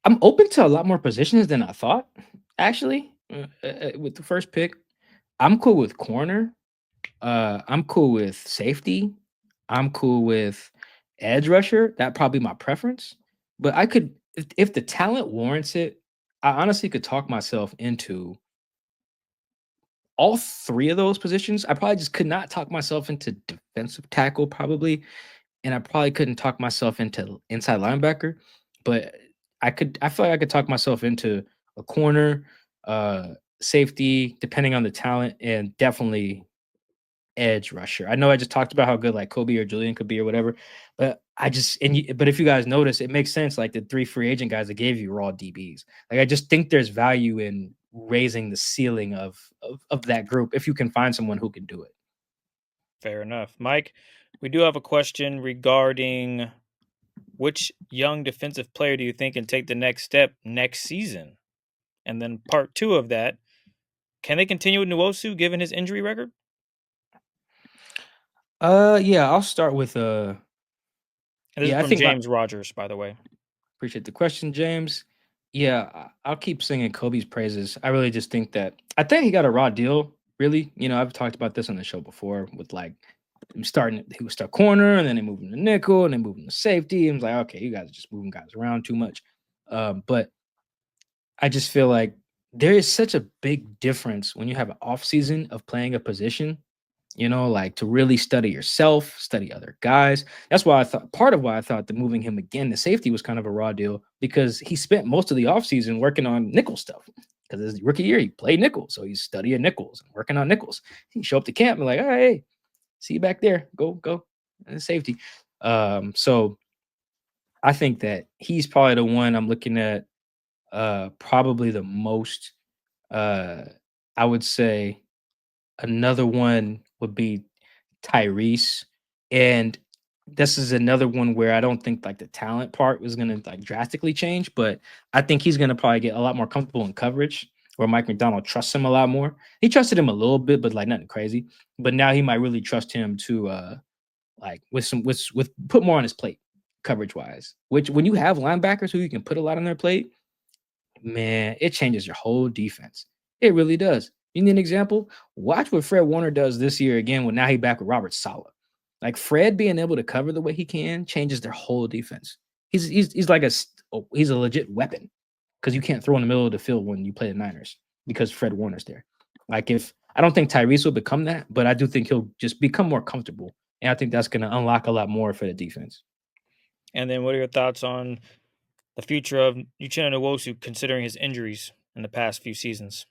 I'm open to a lot more positions than I thought, actually, with the first pick. I'm cool with corner. I'm cool with safety. I'm cool with edge rusher. That'd probably be my preference. But I could, if the talent warrants it, I honestly could talk myself into all 3 of those positions. I probably just could not talk myself into defensive tackle, probably, and I probably couldn't talk myself into inside linebacker. But I feel like I could talk myself into a corner, safety, depending on the talent, and definitely edge rusher. I know I just talked about how good like Kobe or Julian could be or whatever, but but if you guys notice, it makes sense. Like the 3 free agent guys that gave you raw DBs. Like I just think there's value in raising the ceiling of that group if you can find someone who can do it. Fair enough, Mike. We do have a question regarding which young defensive player do you think can take the next step next season? And then part 2 of that, can they continue with Nwosu given his injury record? Yeah, I'll start with And this Yeah, is I from think James Rogers, by the way. appreciate the question, James. Yeah, I'll keep singing Kobe's praises. I really just think that I think he got a raw deal. Really, I've talked about this on the show before with like he was stuck corner, and then they moved him to nickel, and they moved him to safety. And it was like, okay, you guys are just moving guys around too much. But I just feel like there is such a big difference when you have an off season of playing a position, like to really study yourself, study other guys. That's why part of why I thought that moving him again to safety was kind of a raw deal because he spent most of the offseason working on nickel stuff. Because his rookie year, he played nickel. So he's studying nickels and working on nickels. He show up to camp and like, all right, hey, see you back there. Go. And safety. So I think that he's probably the one I'm looking at probably the most. I would say another one would be Tyrese, and this is another one where I don't think like the talent part was gonna like drastically change, but I think he's gonna probably get a lot more comfortable in coverage where Mike McDonald trusts him a lot more. He trusted him a little bit, but like nothing crazy. But now he might really trust him to like with put more on his plate coverage wise. Which when you have linebackers who you can put a lot on their plate, man, it changes your whole defense. It really does. You need an example? Watch what Fred Warner does this year again when now he back with Robert Saleh. Like Fred being able to cover the way he can changes their whole defense. He's like he's a legit weapon because you can't throw in the middle of the field when you play the Niners because Fred Warner's there. Like if I don't think Tyrese will become that, but I do think he'll just become more comfortable, and I think that's going to unlock a lot more for the defense. And then what are your thoughts on the future of Uchenna Nwosu considering his injuries in the past few seasons?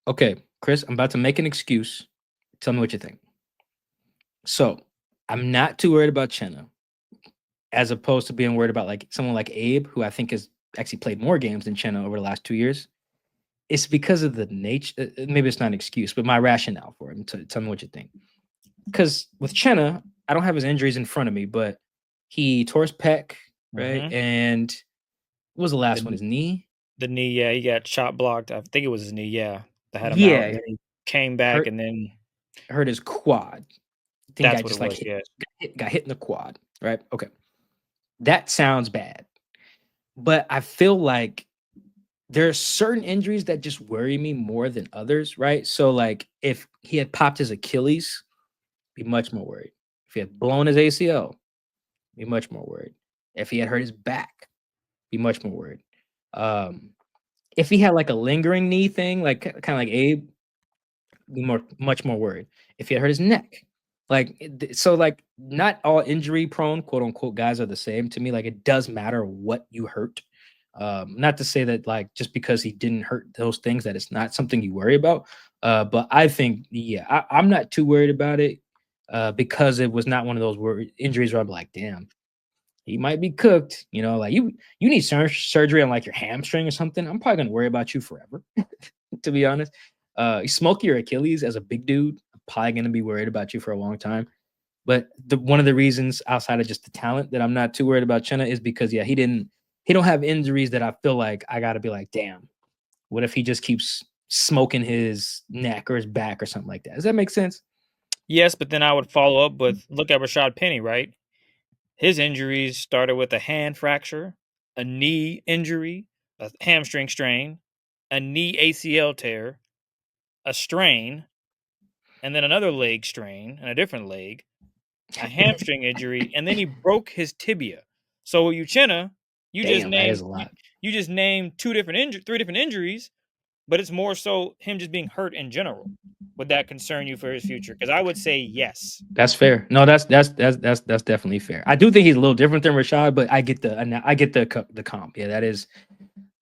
Okay, Chris, I'm about to make an excuse. Tell me what you think. So I'm not too worried about Chenna, as opposed to being worried about like someone like Abe, who I think has actually played more games than Chenna over the last 2 years. It's because of the nature. Maybe it's not an excuse, but my rationale for it. Tell me what you think. Because with Chenna, I don't have his injuries in front of me, but he tore his pec, right? Mhm. And what was the last one? The His knee. the knee, yeah, he got shot blocked. I think it was his knee, yeah, that had him out, and Yeah, then he came back, hurt and then hurt his quad. I think I that's what it just like was, yeah. got hit in the quad, right? Okay, that sounds bad, but I feel like there are certain injuries that just worry me more than others, right? So, like, if he had popped his Achilles, be much more worried. If he had blown his ACL, be much more worried. If he had hurt his back, be much more worried. Um, if he had like a lingering knee thing, like kind of like Abe, be much more worried. If he had hurt his neck, like so, like not all injury prone quote unquote guys are the same to me. Like it does matter what you hurt. Not to say that like just because he didn't hurt those things that it's not something you worry about. But I think I'm not too worried about it because it was not one of those injuries where I'm like, damn, he might be cooked. Like you need surgery on like your hamstring or something. I'm probably gonna worry about you forever, to be honest. You smoke your Achilles as a big dude, I'm probably gonna be worried about you for a long time. But one of the reasons outside of just the talent that I'm not too worried about Chenna is because he don't have injuries that I feel like I gotta be like, damn, what if he just keeps smoking his neck or his back or something like that? Does that make sense? Yes, but then I would follow up with, look at Rashad Penny, right? His injuries started with a hand fracture, a knee injury, a hamstring strain, a knee ACL tear, a strain, and then another leg strain and a different leg, a hamstring injury, and then he broke his tibia. So Uchenna, you just Damn, that is named a you, lot. you just named three different injuries, but it's more so him just being hurt in general. Would that concern you for his future? Because I would say yes. That's fair. No, that's definitely fair. I do think he's a little different than Rashad, but I get the comp. Yeah, that is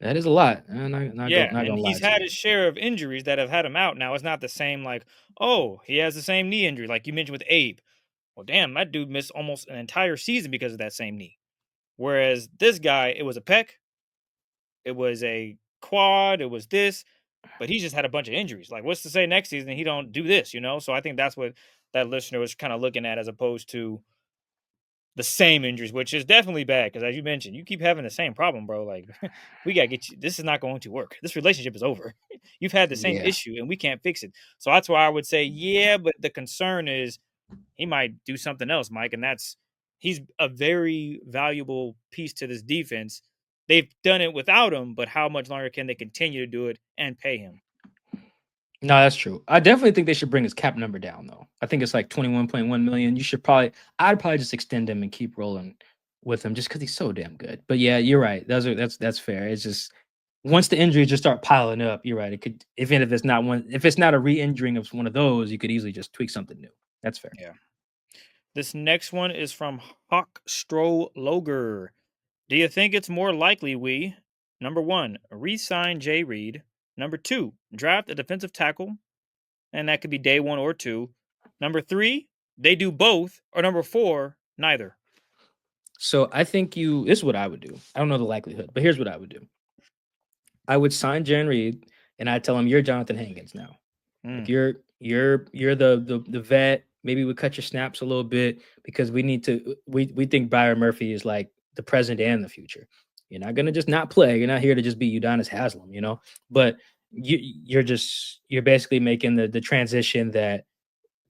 a lot. I'm Yeah, not and gonna lie he's to had you. his share of injuries that have had him out. Now it's not the same. Like, oh, he has the same knee injury, like you mentioned with Abe. Well, damn, that dude missed almost an entire season because of that same knee. Whereas this guy, it was a pec, it was a quad, it was this, but he just had a bunch of injuries. Like, what's to say next season he don't do this, you know? So I think that's what that listener was kind of looking at as opposed to the same injuries, which is definitely bad because as you mentioned, you keep having the same problem, bro. Like, we gotta get you. This is not going to work. This relationship is over. You've had the same Yeah. issue, and we can't fix it. So that's why I would say, yeah, but the concern is he might do something else, Mike, and that's he's a very valuable piece to this defense. They've done it without him, but how much longer can they continue to do it and pay him? No, that's true. I definitely think they should bring his cap number down, though. I think it's like 21.1 million. I'd probably just extend him and keep rolling with him just because he's so damn good. But yeah, you're right. That's fair. It's just once the injuries just start piling up, you're right. It could, even if it's not a re-injuring of one of those, you could easily just tweak something new. That's fair. Yeah. This next one is from Hawk Stroh Loger. Do you think it's more likely we, number one, re-sign Jay Reed, number two, draft a defensive tackle, and that could be day one or two, number three, they do both, or number four, neither? So I think this is what I would do. I don't know the likelihood, but here's what I would do. I would sign Jarran Reed and I'd tell him you're Jonathan Hankins now. Like Mm, you're the vet. Maybe we cut your snaps a little bit because we think Byron Murphy is like the present and the future. You're not gonna just not play. You're not here to just be Udonis Haslam, But you're basically making the transition that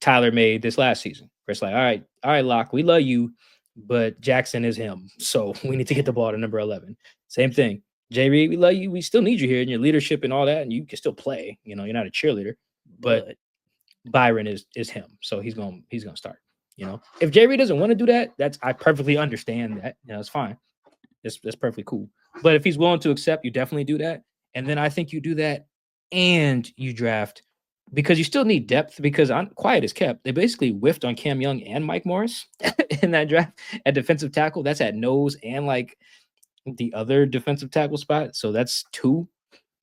Tyler made this last season. Where it's like, all right, Locke, we love you, but Jackson is him. So we need to get the ball to number 11. Same thing. Jay Reed, we love you. We still need you here in your leadership and all that, and you can still play. You're not a cheerleader, but but Byron is him. So he's gonna start. If Jay Reed doesn't want to do that, I perfectly understand that. It's fine. That's perfectly cool. But if he's willing to accept, you definitely do that. And then I think you do that and you draft because you still need depth because quiet is kept. They basically whiffed on Cam Young and Mike Morris in that draft at defensive tackle. That's at nose and like the other defensive tackle spot. So that's two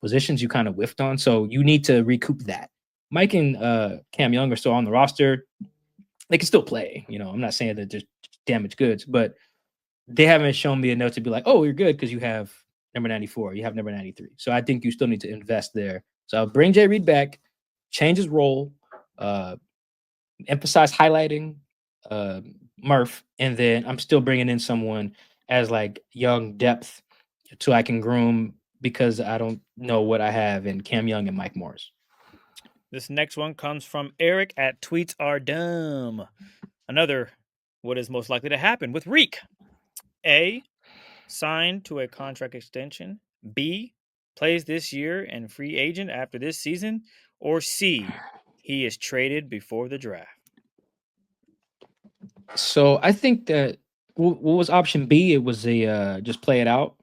positions you kind of whiffed on. So you need to recoup that. Mike and Cam Young are still on the roster. They can still play. I'm not saying that they're damaged goods, but they haven't shown me enough to be like, oh, you're good because you have number 94, you have number 93. So I think you still need to invest there. So I'll bring Jay Reed back, change his role, emphasize highlighting Murph, and then I'm still bringing in someone as like young depth so I can groom because I don't know what I have in Cam Young and Mike Morris. this next one comes from Eric at Tweets Are Dumb. Another, what is most likely to happen with Riq? A, signed to a contract extension. B, plays this year and free agent after this season. Or C, he is traded before the draft. So I think that what was option B? It was a just play it out.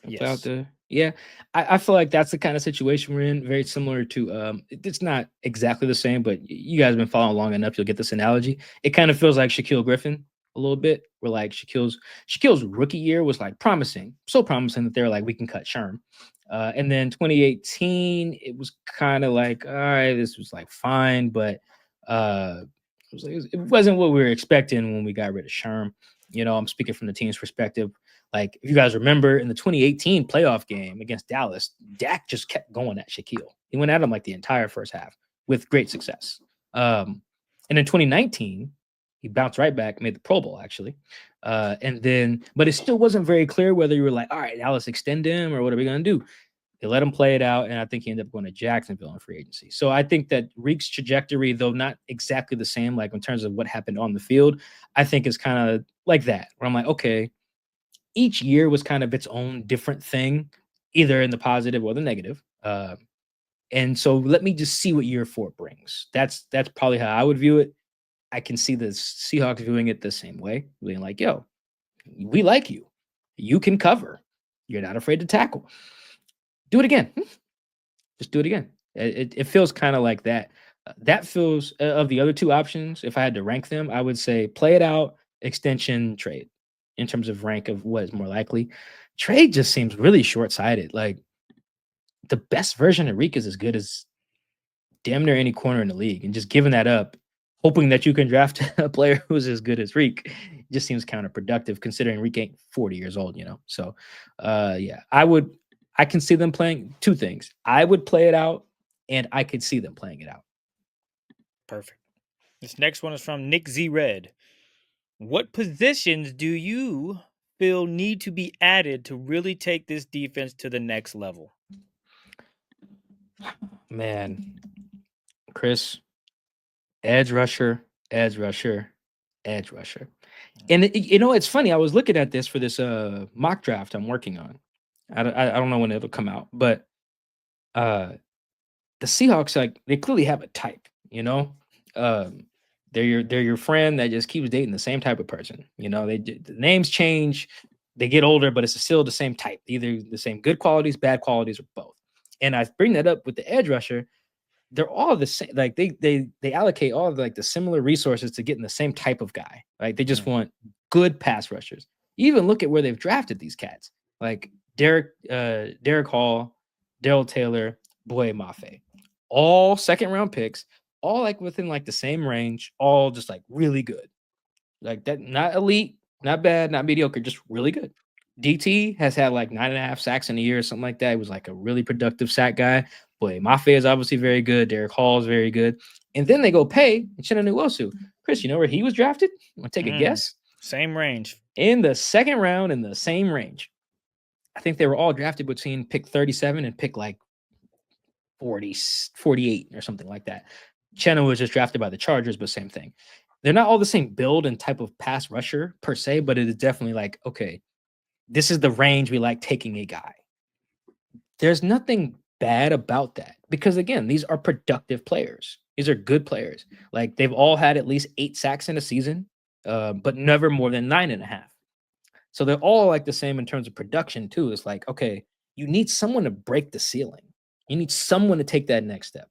Play out Yes. the yeah. I feel like that's the kind of situation we're in. Very similar to it's not exactly the same, but you guys have been following long enough, you'll get this analogy. It kind of feels like Shaquille Griffin a little bit. Where like Shaquille's rookie year was like promising, so promising that they're like we can cut Sherm. And then 2018, it was kind of like all right, this was like fine, but it wasn't what we were expecting when we got rid of Sherm. I'm speaking from the team's perspective. Like, if you guys remember in the 2018 playoff game against Dallas, Dak just kept going at Shaquille. He went at him like the entire first half with great success. And in 2019, he bounced right back, made the Pro Bowl actually. But it still wasn't very clear whether you were like, all right, now let's extend him or what are we going to do? They let him play it out, and I think he ended up going to Jacksonville in free agency. So I think that Riq's trajectory, though not exactly the same, like in terms of what happened on the field, I think is kind of like that, where I'm like, okay, each year was kind of its own different thing, either in the positive or the negative. And so let me just see what year 4 brings. That's probably how I would view it. I can see the Seahawks viewing it the same way, being like, yo, we like you. You can cover. You're not afraid to tackle. Do it again. Just do it again. It feels kind of like that. That feels of the other two options. If I had to rank them, I would say play it out, extension, trade. In terms of rank of what is more likely, trade just seems really short sighted. Like the best version of Riq is as good as damn near any corner in the league, and just giving that up, hoping that you can draft a player who's as good as Riq, just seems counterproductive considering Riq ain't 40 years old. So, yeah, I can see them playing two things. I would play it out, and I could see them playing it out. Perfect. This next one is from Nick Z Red. What positions do you feel need to be added to really take this defense to the next level? Man, Chris, edge rusher, edge rusher, edge rusher. And it's funny. I was looking at this for this mock draft I'm working on. I don't know when it'll come out, but uh, the Seahawks, like, they clearly have a type. Um, they're your friend that just keeps dating the same type of person. The names change, they get older, but it's still the same type. Either the same good qualities, bad qualities, or both. And I bring that up with the edge rusher. They're all the same. Like, they allocate all of, like, the similar resources to getting the same type of guy. Like, they just want good pass rushers. Even look at where they've drafted these cats, like Derek Hall, Daryl Taylor, Boye Mafe, all second round picks, all like within like the same range, all just like really good. Like that, not elite, not bad, not mediocre, just really good. DT has had like 9.5 sacks in a year or something like that. He was like a really productive sack guy. Boy, Mafe is obviously very good. Derek Hall is very good. And then they go pay Uchenna Nwosu. Chris, you know where he was drafted? Want to take a guess? Same range. In the second round, in the same range. I think they were all drafted between pick 37 and pick like 40, 48 or something like that. Chenna was just drafted by the Chargers, but same thing. They're not all the same build and type of pass rusher per se, but it is definitely like, okay, this is the range we like taking a guy. There's nothing bad about that because, again, these are productive players. These are good players. Like, they've all had at least 8 sacks in a season, but never more than 9.5. So they're all like the same in terms of production too. It's like, okay, you need someone to break the ceiling. You need someone to take that next step.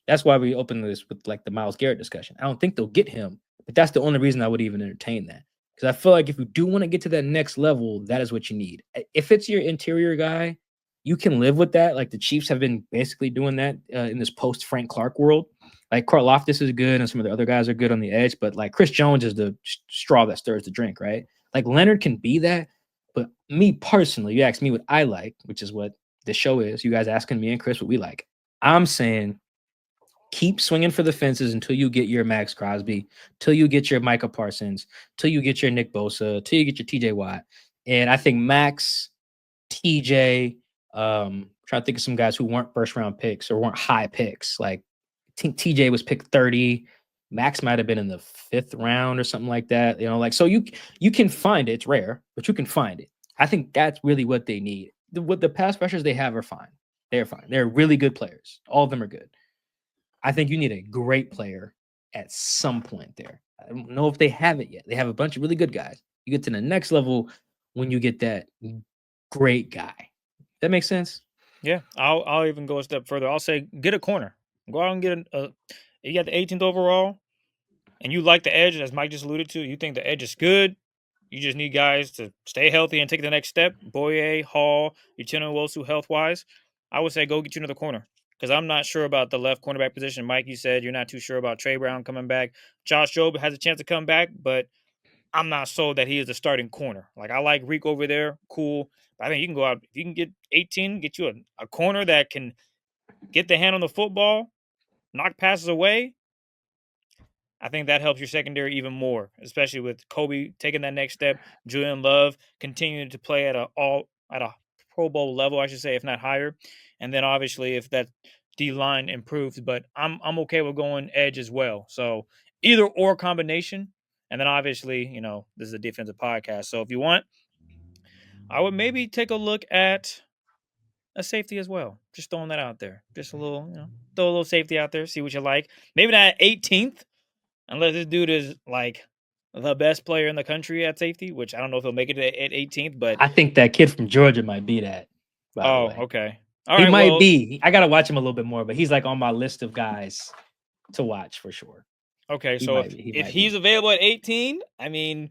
That's why we opened this with like the Myles Garrett discussion. I don't think they'll get him, but that's the only reason I would even entertain that. Because I feel like if you do want to get to that next level, that is what you need. If it's your interior guy, you can live with that. Like the Chiefs have been basically doing that in this post Frank Clark world. Like Karlaftis is good, and some of the other guys are good on the edge, but like Chris Jones is the straw that stirs the drink, right? Like Leonard can be that, but me personally, you ask me what I like, which is what the show is. You guys asking me and Chris what we like. I'm saying keep swinging for the fences until you get your Max Crosby, till you get your Micah Parsons, till you get your Nick Bosa, till you get your TJ Watt. And I think Max, TJ, trying to think of some guys who weren't first round picks or weren't high picks. Like TJ was picked 30. Max might have been in the 5th round or something like that. Like, so you can find it. It's rare, but you can find it. I think that's really what they need. What the pass rushers they have are fine. They're fine. They're really good players. All of them are good. I think you need a great player at some point there. I don't know if they have it yet. They have a bunch of really good guys. You get to the next level when you get that great guy. That makes sense? Yeah, I'll even go a step further. I'll say get a corner. Go out and get you got the 18th overall, and you like the edge, as Mike just alluded to. You think the edge is good. You just need guys to stay healthy and take the next step. Boye, Hall, Uchenna Nwosu health-wise. I would say go get you another corner because I'm not sure about the left cornerback position. Mike, you said you're not too sure about Trey Brown coming back. Josh Jobe has a chance to come back, but I'm not sold that he is the starting corner. Like, I like Riq over there. Cool. But I think you can go out. If you can get 18, get you a corner that can get the hand on the football, knock passes away. I think that helps your secondary even more, especially with Kobe taking that next step, Julian Love continuing to play at a Pro Bowl level, I should say, if not higher. And then obviously if that D line improves, but I'm okay with going edge as well. So either or combination. And then obviously, this is a defensive podcast. So if you want, I would maybe take a look at a safety as well. Just throwing that out there. Just a little, throw a little safety out there, see what you like. Maybe not 18th, unless this dude is like the best player in the country at safety, which I don't know if he'll make it at 18th, but I think that kid from Georgia might be that, by the way. okay. All He right, might well, be. I got to watch him a little bit more, but he's like on my list of guys to watch for sure. okay, He so might be. He if might he's be. available at 18, I mean,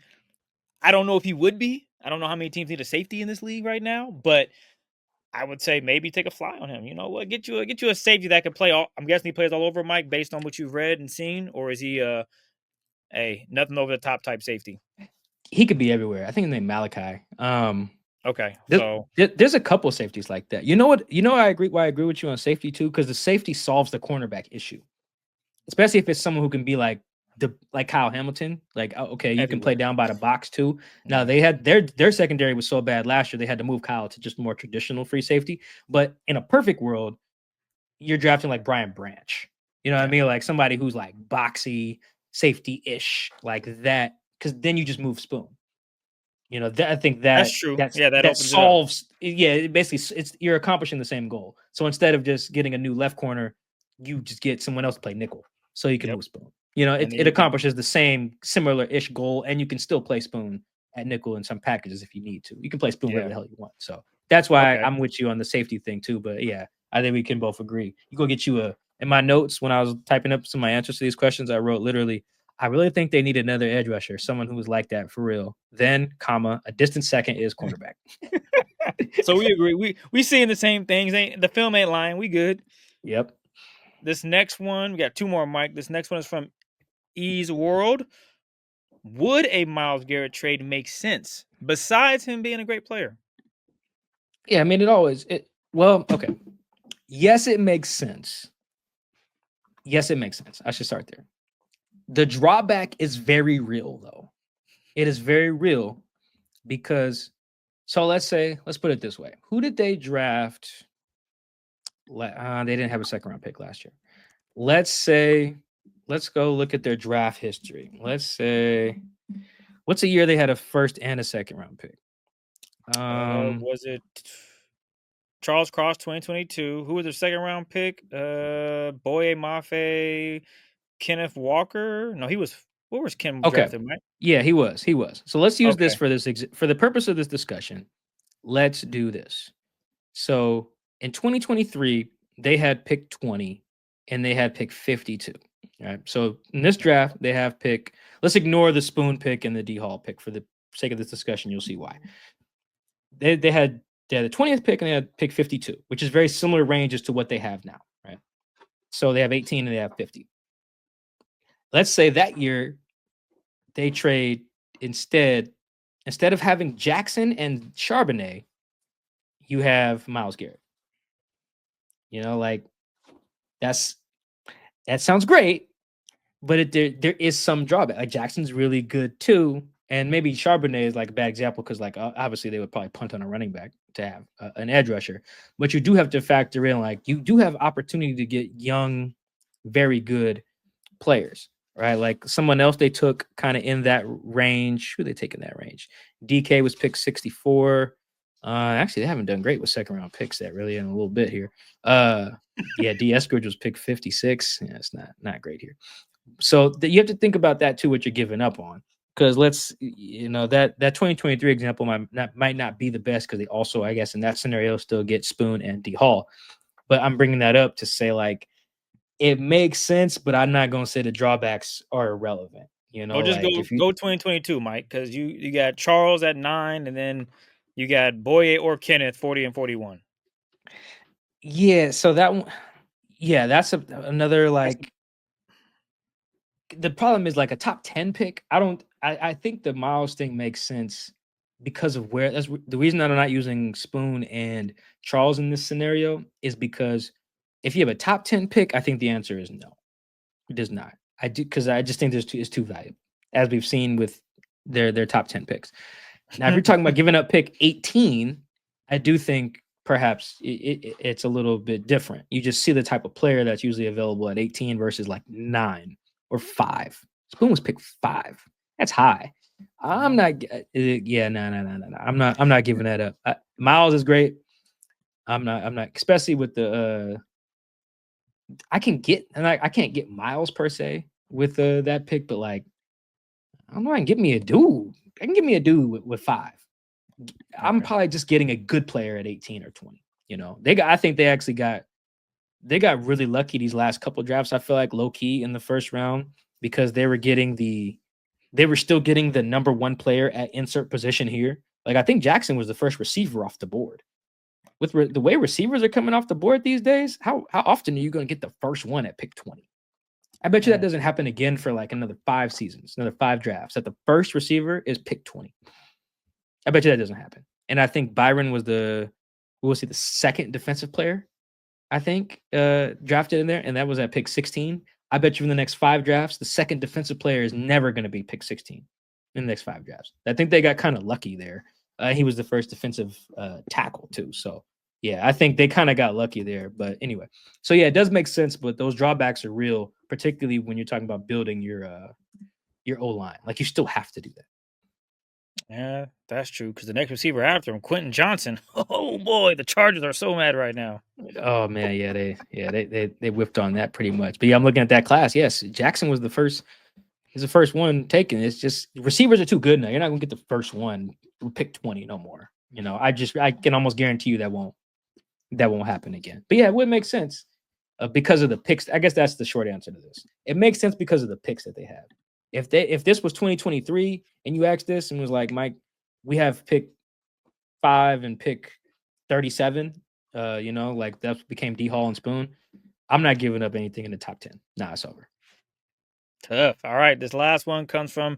I don't know if he would be. I don't know how many teams need a safety in this league right now, but I would say maybe take a fly on him. You know what? Get you a safety that can play all. I'm guessing he plays all over, Mike, based on what you've read and seen, or is he nothing over the top type safety? He could be everywhere. I think his name Malachi. Okay, There, so there's a couple safeties like that. You know what? I agree. Why I agree with you on safety too, because the safety solves the cornerback issue, especially if it's someone who can be like Kyle Hamilton. Like, okay, you can play everywhere. down by the box too. Now Yeah. they had their secondary was so bad last year they had to move Kyle to just more traditional free safety. But in a perfect world, you're drafting like Brian Branch. You know what I Yeah. mean? Like somebody who's like boxy, safety-ish, like that because then you just move Spoon. You know, I think That's true. that opens solves. Yeah, basically, you're accomplishing the same goal. So instead of just getting a new left corner, you just get someone else to play nickel, so you can Yep. move Spoon. You know, And then it you can- accomplishes the same similar-ish goal, and you can still play Spoon at nickel in some packages if you need to. You can play Spoon wherever Yeah. the hell you want. So that's why Okay. I'm with you on the safety thing too. But yeah, I think we can both agree. You go get you in my notes when I was typing up some of my answers to these questions, I wrote literally, I really think they need another edge rusher, someone who was like that for real. Then, comma, a distant second is cornerback. So we agree. We seeing the same things. The film ain't lying. We good. Yep. This next one, we got two more, Mike. This next one is from Ease World. Would a Myles Garrett trade make sense besides him being a great player? Yeah, I mean, well, okay. Yes, it makes sense. Yes, it makes sense. I should start there. The drawback is very real, though. It is very real because, so let's put it this way. Who did they draft? They didn't have a second round pick last year. Let's go look at their draft history. Let's say, what's a year they had a first and a second round pick? Was it Charles Cross 2022? Who was their second round pick? Boye Mafe, Kenneth Walker. No, he was. What was Ken Okay. drafted, Mike? Yeah, he was. So let's use this Okay. for the purpose of this discussion. Let's do this. So in 2023, they had pick 20 and they had pick 52. All right. So in this draft, they have pick. Let's ignore the Spoon pick and the D Hall pick for the sake of this discussion. You'll see why. They had the 20th pick and they had pick 52, which is very similar ranges to what they have now. Right. So they have 18 and they have 50. Let's say that year they trade instead of having Jackson and Charbonnet, you have Myles Garrett. You know, like that sounds great, but there is some drawback. Like Jackson's really good too, and maybe Charbonnet is like a bad example because like obviously they would probably punt on a running back to have an edge rusher, but you do have to factor in like you do have opportunity to get young, very good players, right? Like someone else they took kind of in that range. Who they take in that range? DK was picked 64. Actually, they haven't done great with second round picks that really in a little bit here. Yeah, D. Eskridge was picked 56. Yeah, it's not great here. So you have to think about that too, what you're giving up on. Because that 2023 example might not be the best because they also, I guess, in that scenario still get Spoon and D Hall. But I'm bringing that up to say like it makes sense, but I'm not going to say the drawbacks are irrelevant. You know, Or just like if you go 2022, Mike, because you got Charles at 9, and then you got Boye or Kenneth 40 and 41. yeah, so that one, yeah, that's another like. The problem is like a top 10 pick. I think the Myles thing makes sense because of where that's the reason that I'm not using Spoon and Charles in this scenario is because if you have a top 10 pick, I think the answer is no. It does not. I do because I just think it's too valuable, as we've seen with their top 10 picks. Now, if you're talking about giving up pick 18, I do think perhaps it's a little bit different. You just see the type of player that's usually available at 18 versus like 9 or 5. Spoon was picked 5. That's high. I'm not. Yeah, no. I'm not giving that up. Myles is great. I'm not. Especially with the. I can't get Myles per se with that pick, but like, I don't know. I can give me a dude. I can give me a dude with 5. I'm Okay. probably just getting a good player at 18 or 20. You know, I think they actually got really lucky these last couple drafts. I feel like low key in the first round because they were still getting the number 1 player at insert position here. Like I think Jackson was the first receiver off the board. With the way receivers are coming off the board these days, how often are you going to get the first one at pick 20? I bet you that doesn't happen again for like another 5 seasons, another 5 drafts. That the first receiver is pick 20. I bet you that doesn't happen. And I think Byron was the second defensive player, I think, drafted in there, and that was at pick 16. I bet you in the next 5 drafts, the second defensive player is never going to be pick 16 in the next 5 drafts. I think they got kind of lucky there. He was the first defensive tackle too. So yeah, I think they kind of got lucky there. But anyway, so yeah, it does make sense, but those drawbacks are real, particularly when you're talking about building your your O-line. Like, you still have to do that. Yeah, that's true. Because the next receiver after him, Quentin Johnson. Oh boy, the Chargers are so mad right now. Oh man, they whipped on that pretty much. But yeah, I'm looking at that class. Yes, Jackson was the first. He's the first one taken. It's just receivers are too good now. You're not gonna get the first one who pick 20 no more. I can almost guarantee you that won't happen again. But yeah, it would make sense because of the picks. I guess that's the short answer to this. It makes sense because of the picks that they have. If this was 2023 and you asked this and was like, Mike, we have pick 5 and pick 37, like that became D Hall and Spoon. I'm not giving up anything in the top 10. Nah, it's over. Tough. All right, this last one comes from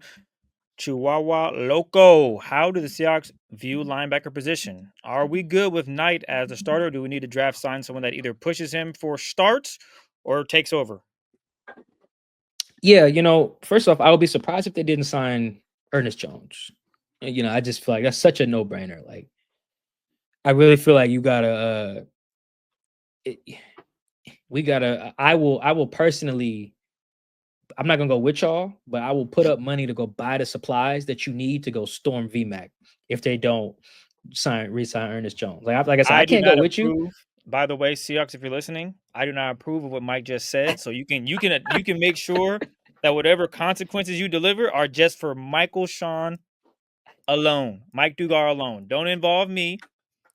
Chihuahua Loco. How do the Seahawks view linebacker position? Are we good with Knight as a starter? Do we need to draft sign someone that either pushes him for starts or takes over? Yeah, first off, I would be surprised if they didn't sign Ernest Jones. I just feel like that's such a no-brainer. Like, I really feel like you gotta I will personally, I'm not gonna go with y'all, but I will put up money to go buy the supplies that you need to go storm VMAC if they don't re-sign Ernest Jones. Like I said, I do can't go not with you. approve. By the way, Seahawks, if you're listening, I do not approve of what Mike just said. So you can make sure that whatever consequences you deliver are just for Michael-Shawn alone, Mike Dugar alone. Don't involve me.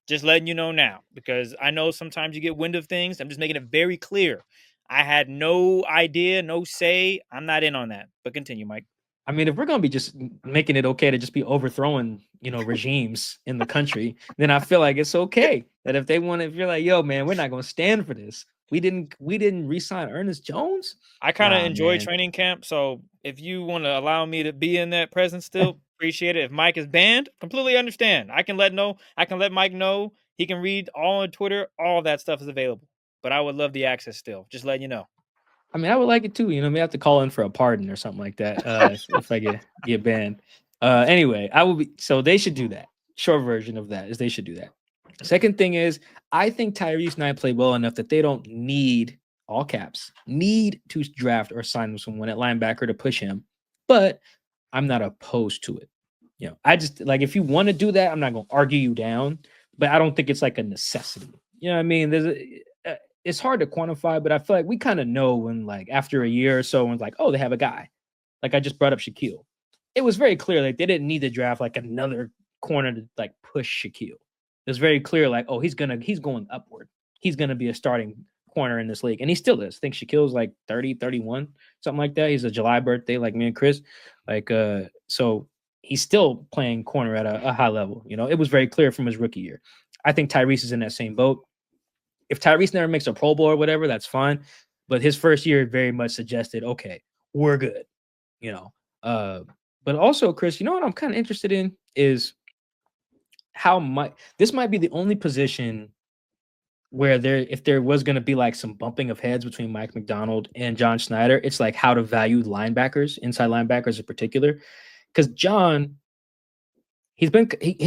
Just letting you know now, because I know sometimes you get wind of things. I'm just making it very clear. I had no idea, no say. I'm not in on that. But continue, Mike. I mean, if we're gonna be just making it okay to just be overthrowing, regimes in the country, then I feel like it's okay that if you're like, yo, man, we're not gonna stand for this. We didn't re-sign Ernest Jones. I kind of Nah, enjoy man. training camp, so if you want to allow me to be in that presence still, appreciate it. If Mike is banned, completely understand. I can let Mike know. He can read all on Twitter. All of that stuff is available. But I would love the access still. Just letting you know. I mean, I would like it too. Maybe I have to call in for a pardon or something like that if I get banned. Anyway, I will be. So they should do that. Short version of that is they should do that. Second thing is, I think Tyrese Knight played well enough that they don't need, all caps, need to draft or sign someone at linebacker to push him. But I'm not opposed to it. I just like, if you want to do that, I'm not going to argue you down, but I don't think it's like a necessity. You know what I mean? It's hard to quantify, but I feel like we kind of know when, like, after a year or so, when it's like, oh, they have a guy. Like I just brought up Shaquille. It was very clear, like, they didn't need to draft like another corner to like push Shaquille. It was very clear, like, oh, he's going upward. He's gonna be a starting corner in this league, and he still is. I think Shaquille's like 30, 31, something like that. He's a July birthday, like me and Chris. Like, so he's still playing corner at a high level. It was very clear from his rookie year. I think Tyrese is in that same boat. If Tyrese never makes a Pro Bowl or whatever, that's fine. But his first year very much suggested, okay, we're good. But also, Chris, what I'm kind of interested in is how much this might be the only position where if there was going to be like some bumping of heads between Mike Macdonald and John Schneider, it's like how to value linebackers, inside linebackers in particular. Because John, he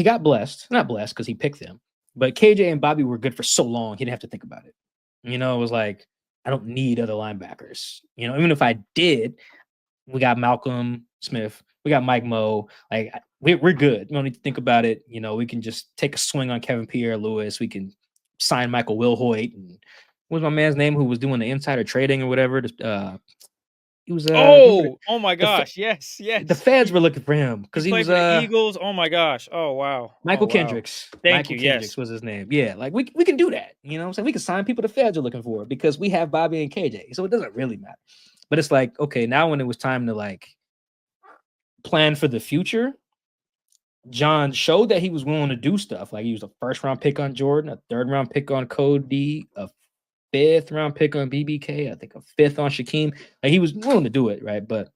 got blessed, not blessed because he picked them, but KJ and Bobby were good for so long, he didn't have to think about it. It was like, I don't need other linebackers. Even if I did, we got Malcolm Smith, we got Mike Moe. Like, we're good. We don't need to think about it. We can just take a swing on Kevin Pierre-Louis. We can sign Michael Wilhoit. And what was my man's name who was doing the insider trading or whatever? He was oh my gosh, yes. The feds were looking for him because he was for the Eagles. Oh my gosh. Oh wow. Michael wow. Kendricks. Thank Michael you. Kendricks Yes. was his name. Yeah, like we can do that. You know what I'm saying? We can sign people the feds are looking for because we have Bobby and KJ. So it doesn't really matter. But it's like, okay, now when it was time to like plan for the future, John showed that he was willing to do stuff. Like, he was a first round pick on Jordan, a third round pick on Cody, a fifth round pick on BBK, I think a fifth on Shaquem. Like, he was willing to do it, right? But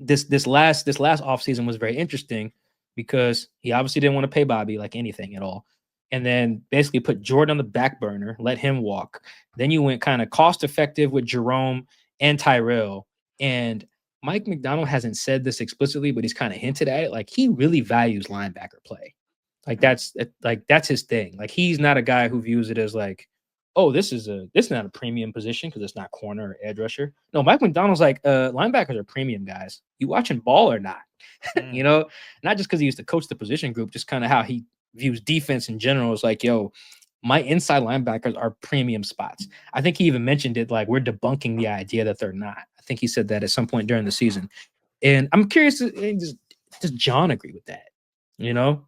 this last offseason was very interesting because he obviously didn't want to pay Bobby like anything at all. And then basically put Jordan on the back burner, let him walk. Then you went kind of cost effective with Jerome and Tyrell. And Mike Macdonald hasn't said this explicitly, but he's kind of hinted at it. Like, he really values linebacker play. Like, that's his thing. Like, he's not a guy who views it as like, oh, this is not a premium position because it's not corner or edge rusher. No, Mike McDonald's like, linebackers are premium guys. You watching ball or not? You know, not just because he used to coach the position group, just kind of how he views defense in general. Is like, yo, my inside linebackers are premium spots. I think he even mentioned it, like we're debunking the idea that they're not. I think he said that at some point during the season. And I'm curious, does John agree with that? You know,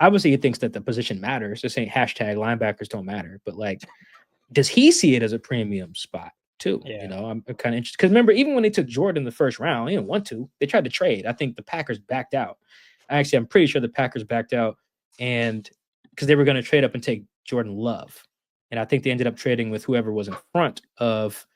obviously he thinks that the position matters. This ain't hashtag linebackers don't matter, but like, does he see it as a premium spot too? Yeah. You know, I'm kind of interested because remember, even when they took Jordan in the first round, they didn't want to. They tried to trade. I think the Packers backed out. Actually, I'm pretty sure the Packers backed out, and because they were going to trade up and take Jordan Love, and I think they ended up trading with whoever was in front of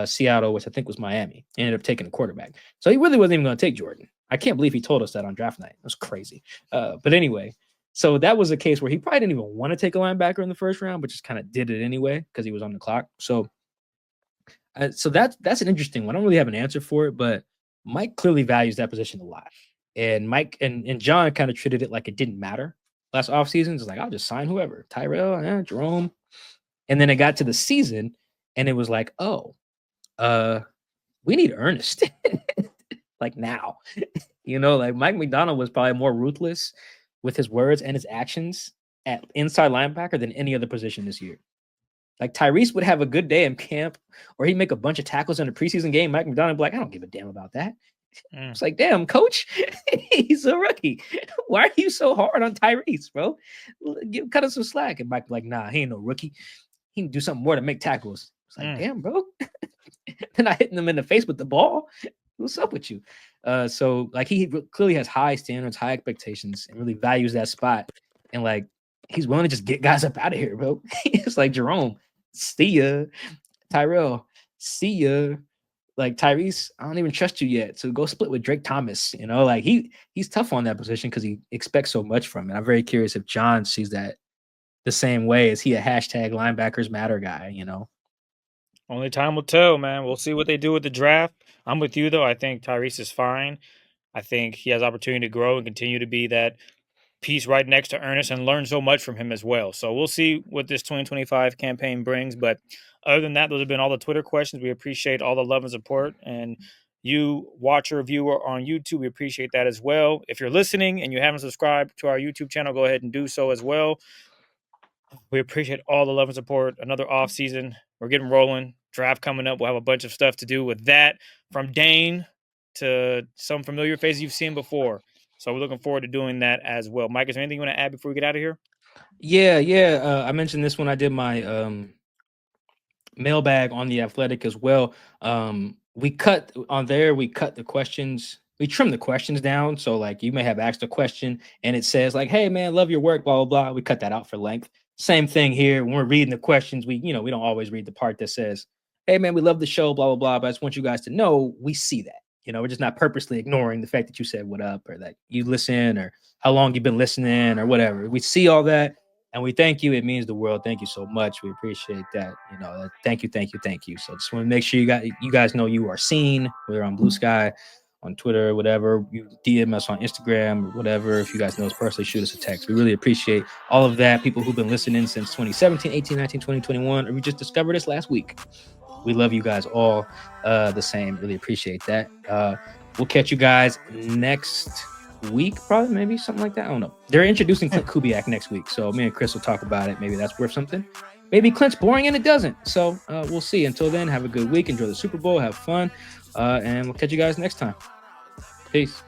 Seattle, which I think was Miami. They ended up taking a quarterback, so he really wasn't even going to take Jordan. I can't believe he told us that on draft night. It was crazy. But anyway, so that was a case where he probably didn't even want to take a linebacker in the first round, but just kind of did it anyway because he was on the clock. So that's an interesting one. I don't really have an answer for it, but Mike clearly values that position a lot. And Mike and John kind of treated it like it didn't matter last offseason. It's like, I'll just sign whoever. Tyrell, Jerome. And then it got to the season and it was like, oh, we need Ernest. Like now. You know, like Mike McDonald was probably more ruthless with his words and his actions at inside linebacker than any other position this year. Like Tyrese would have a good day in camp or he'd make a bunch of tackles in a preseason game. Mike McDonald would be like, I don't give a damn about that. It's like, damn, coach, he's a rookie. Why are you so hard on Tyrese, bro? Cut us some slack. And Mike be like, nah, he ain't no rookie. He can do something more to make tackles. It's like, damn, bro. They're not hitting them in the face with the ball. What's up with you? So like he clearly has high standards, high expectations, and really values that spot. And like he's willing to just get guys up out of here, bro. It's like Jerome, see ya. Tyrell, see ya. Like Tyrese, I don't even trust you yet. So go split with Drake Thomas. You know, like he's tough on that position because he expects so much from it. I'm very curious if John sees that the same way. Is he a hashtag linebackers matter guy? You know, Only time will tell, man. We'll see what they do with the draft. I'm with you though. I think Tyrese is fine. I think he has opportunity to grow and continue to be that piece right next to Ernest and learn so much from him as well. So we'll see what this 2025 campaign brings. But other than that, those have been all the Twitter questions. We appreciate all the love and support. And you, watcher, viewer on YouTube, we appreciate that as well. If you're listening and you haven't subscribed to our YouTube channel, go ahead and do so as well. We appreciate all the love and support. Another off season. We're getting rolling. Draft coming up. We'll have a bunch of stuff to do with that, from Dane to some familiar faces you've seen before. So we're looking forward to doing that as well. Mike, is there anything you want to add before we get out of here? Yeah. I mentioned this when I did my mailbag on The Athletic as well. We cut the questions. We trim the questions down. So like you may have asked a question and it says like, hey man, love your work, blah, blah, blah. We cut that out for length. Same thing here. When we're reading the questions, we don't always read the part that says, hey man, we love the show, blah, blah, blah. But I just want you guys to know we see that. You know, we're just not purposely ignoring the fact that you said what up or that you listen or how long you've been listening or whatever. We see all that and we thank you. It means the world. Thank you so much. We appreciate that. You know, thank you. So just want to make sure you guys know you are seen. We're on Blue Sky, on Twitter, whatever. You DM us on Instagram or whatever. If you guys know us personally, shoot us a text. We really appreciate all of that. People who've been listening since 2017, 18, 19, 20, 21, or we just discovered this last week. We love you guys all the same. Really appreciate that. We'll catch you guys next week, probably, maybe something like that. I don't know. They're introducing Clint Kubiak next week, so me and Chris will talk about it. Maybe that's worth something. Maybe Clint's boring and it doesn't. So we'll see. Until then, have a good week. Enjoy the Super Bowl. Have fun. And we'll catch you guys next time. Peace.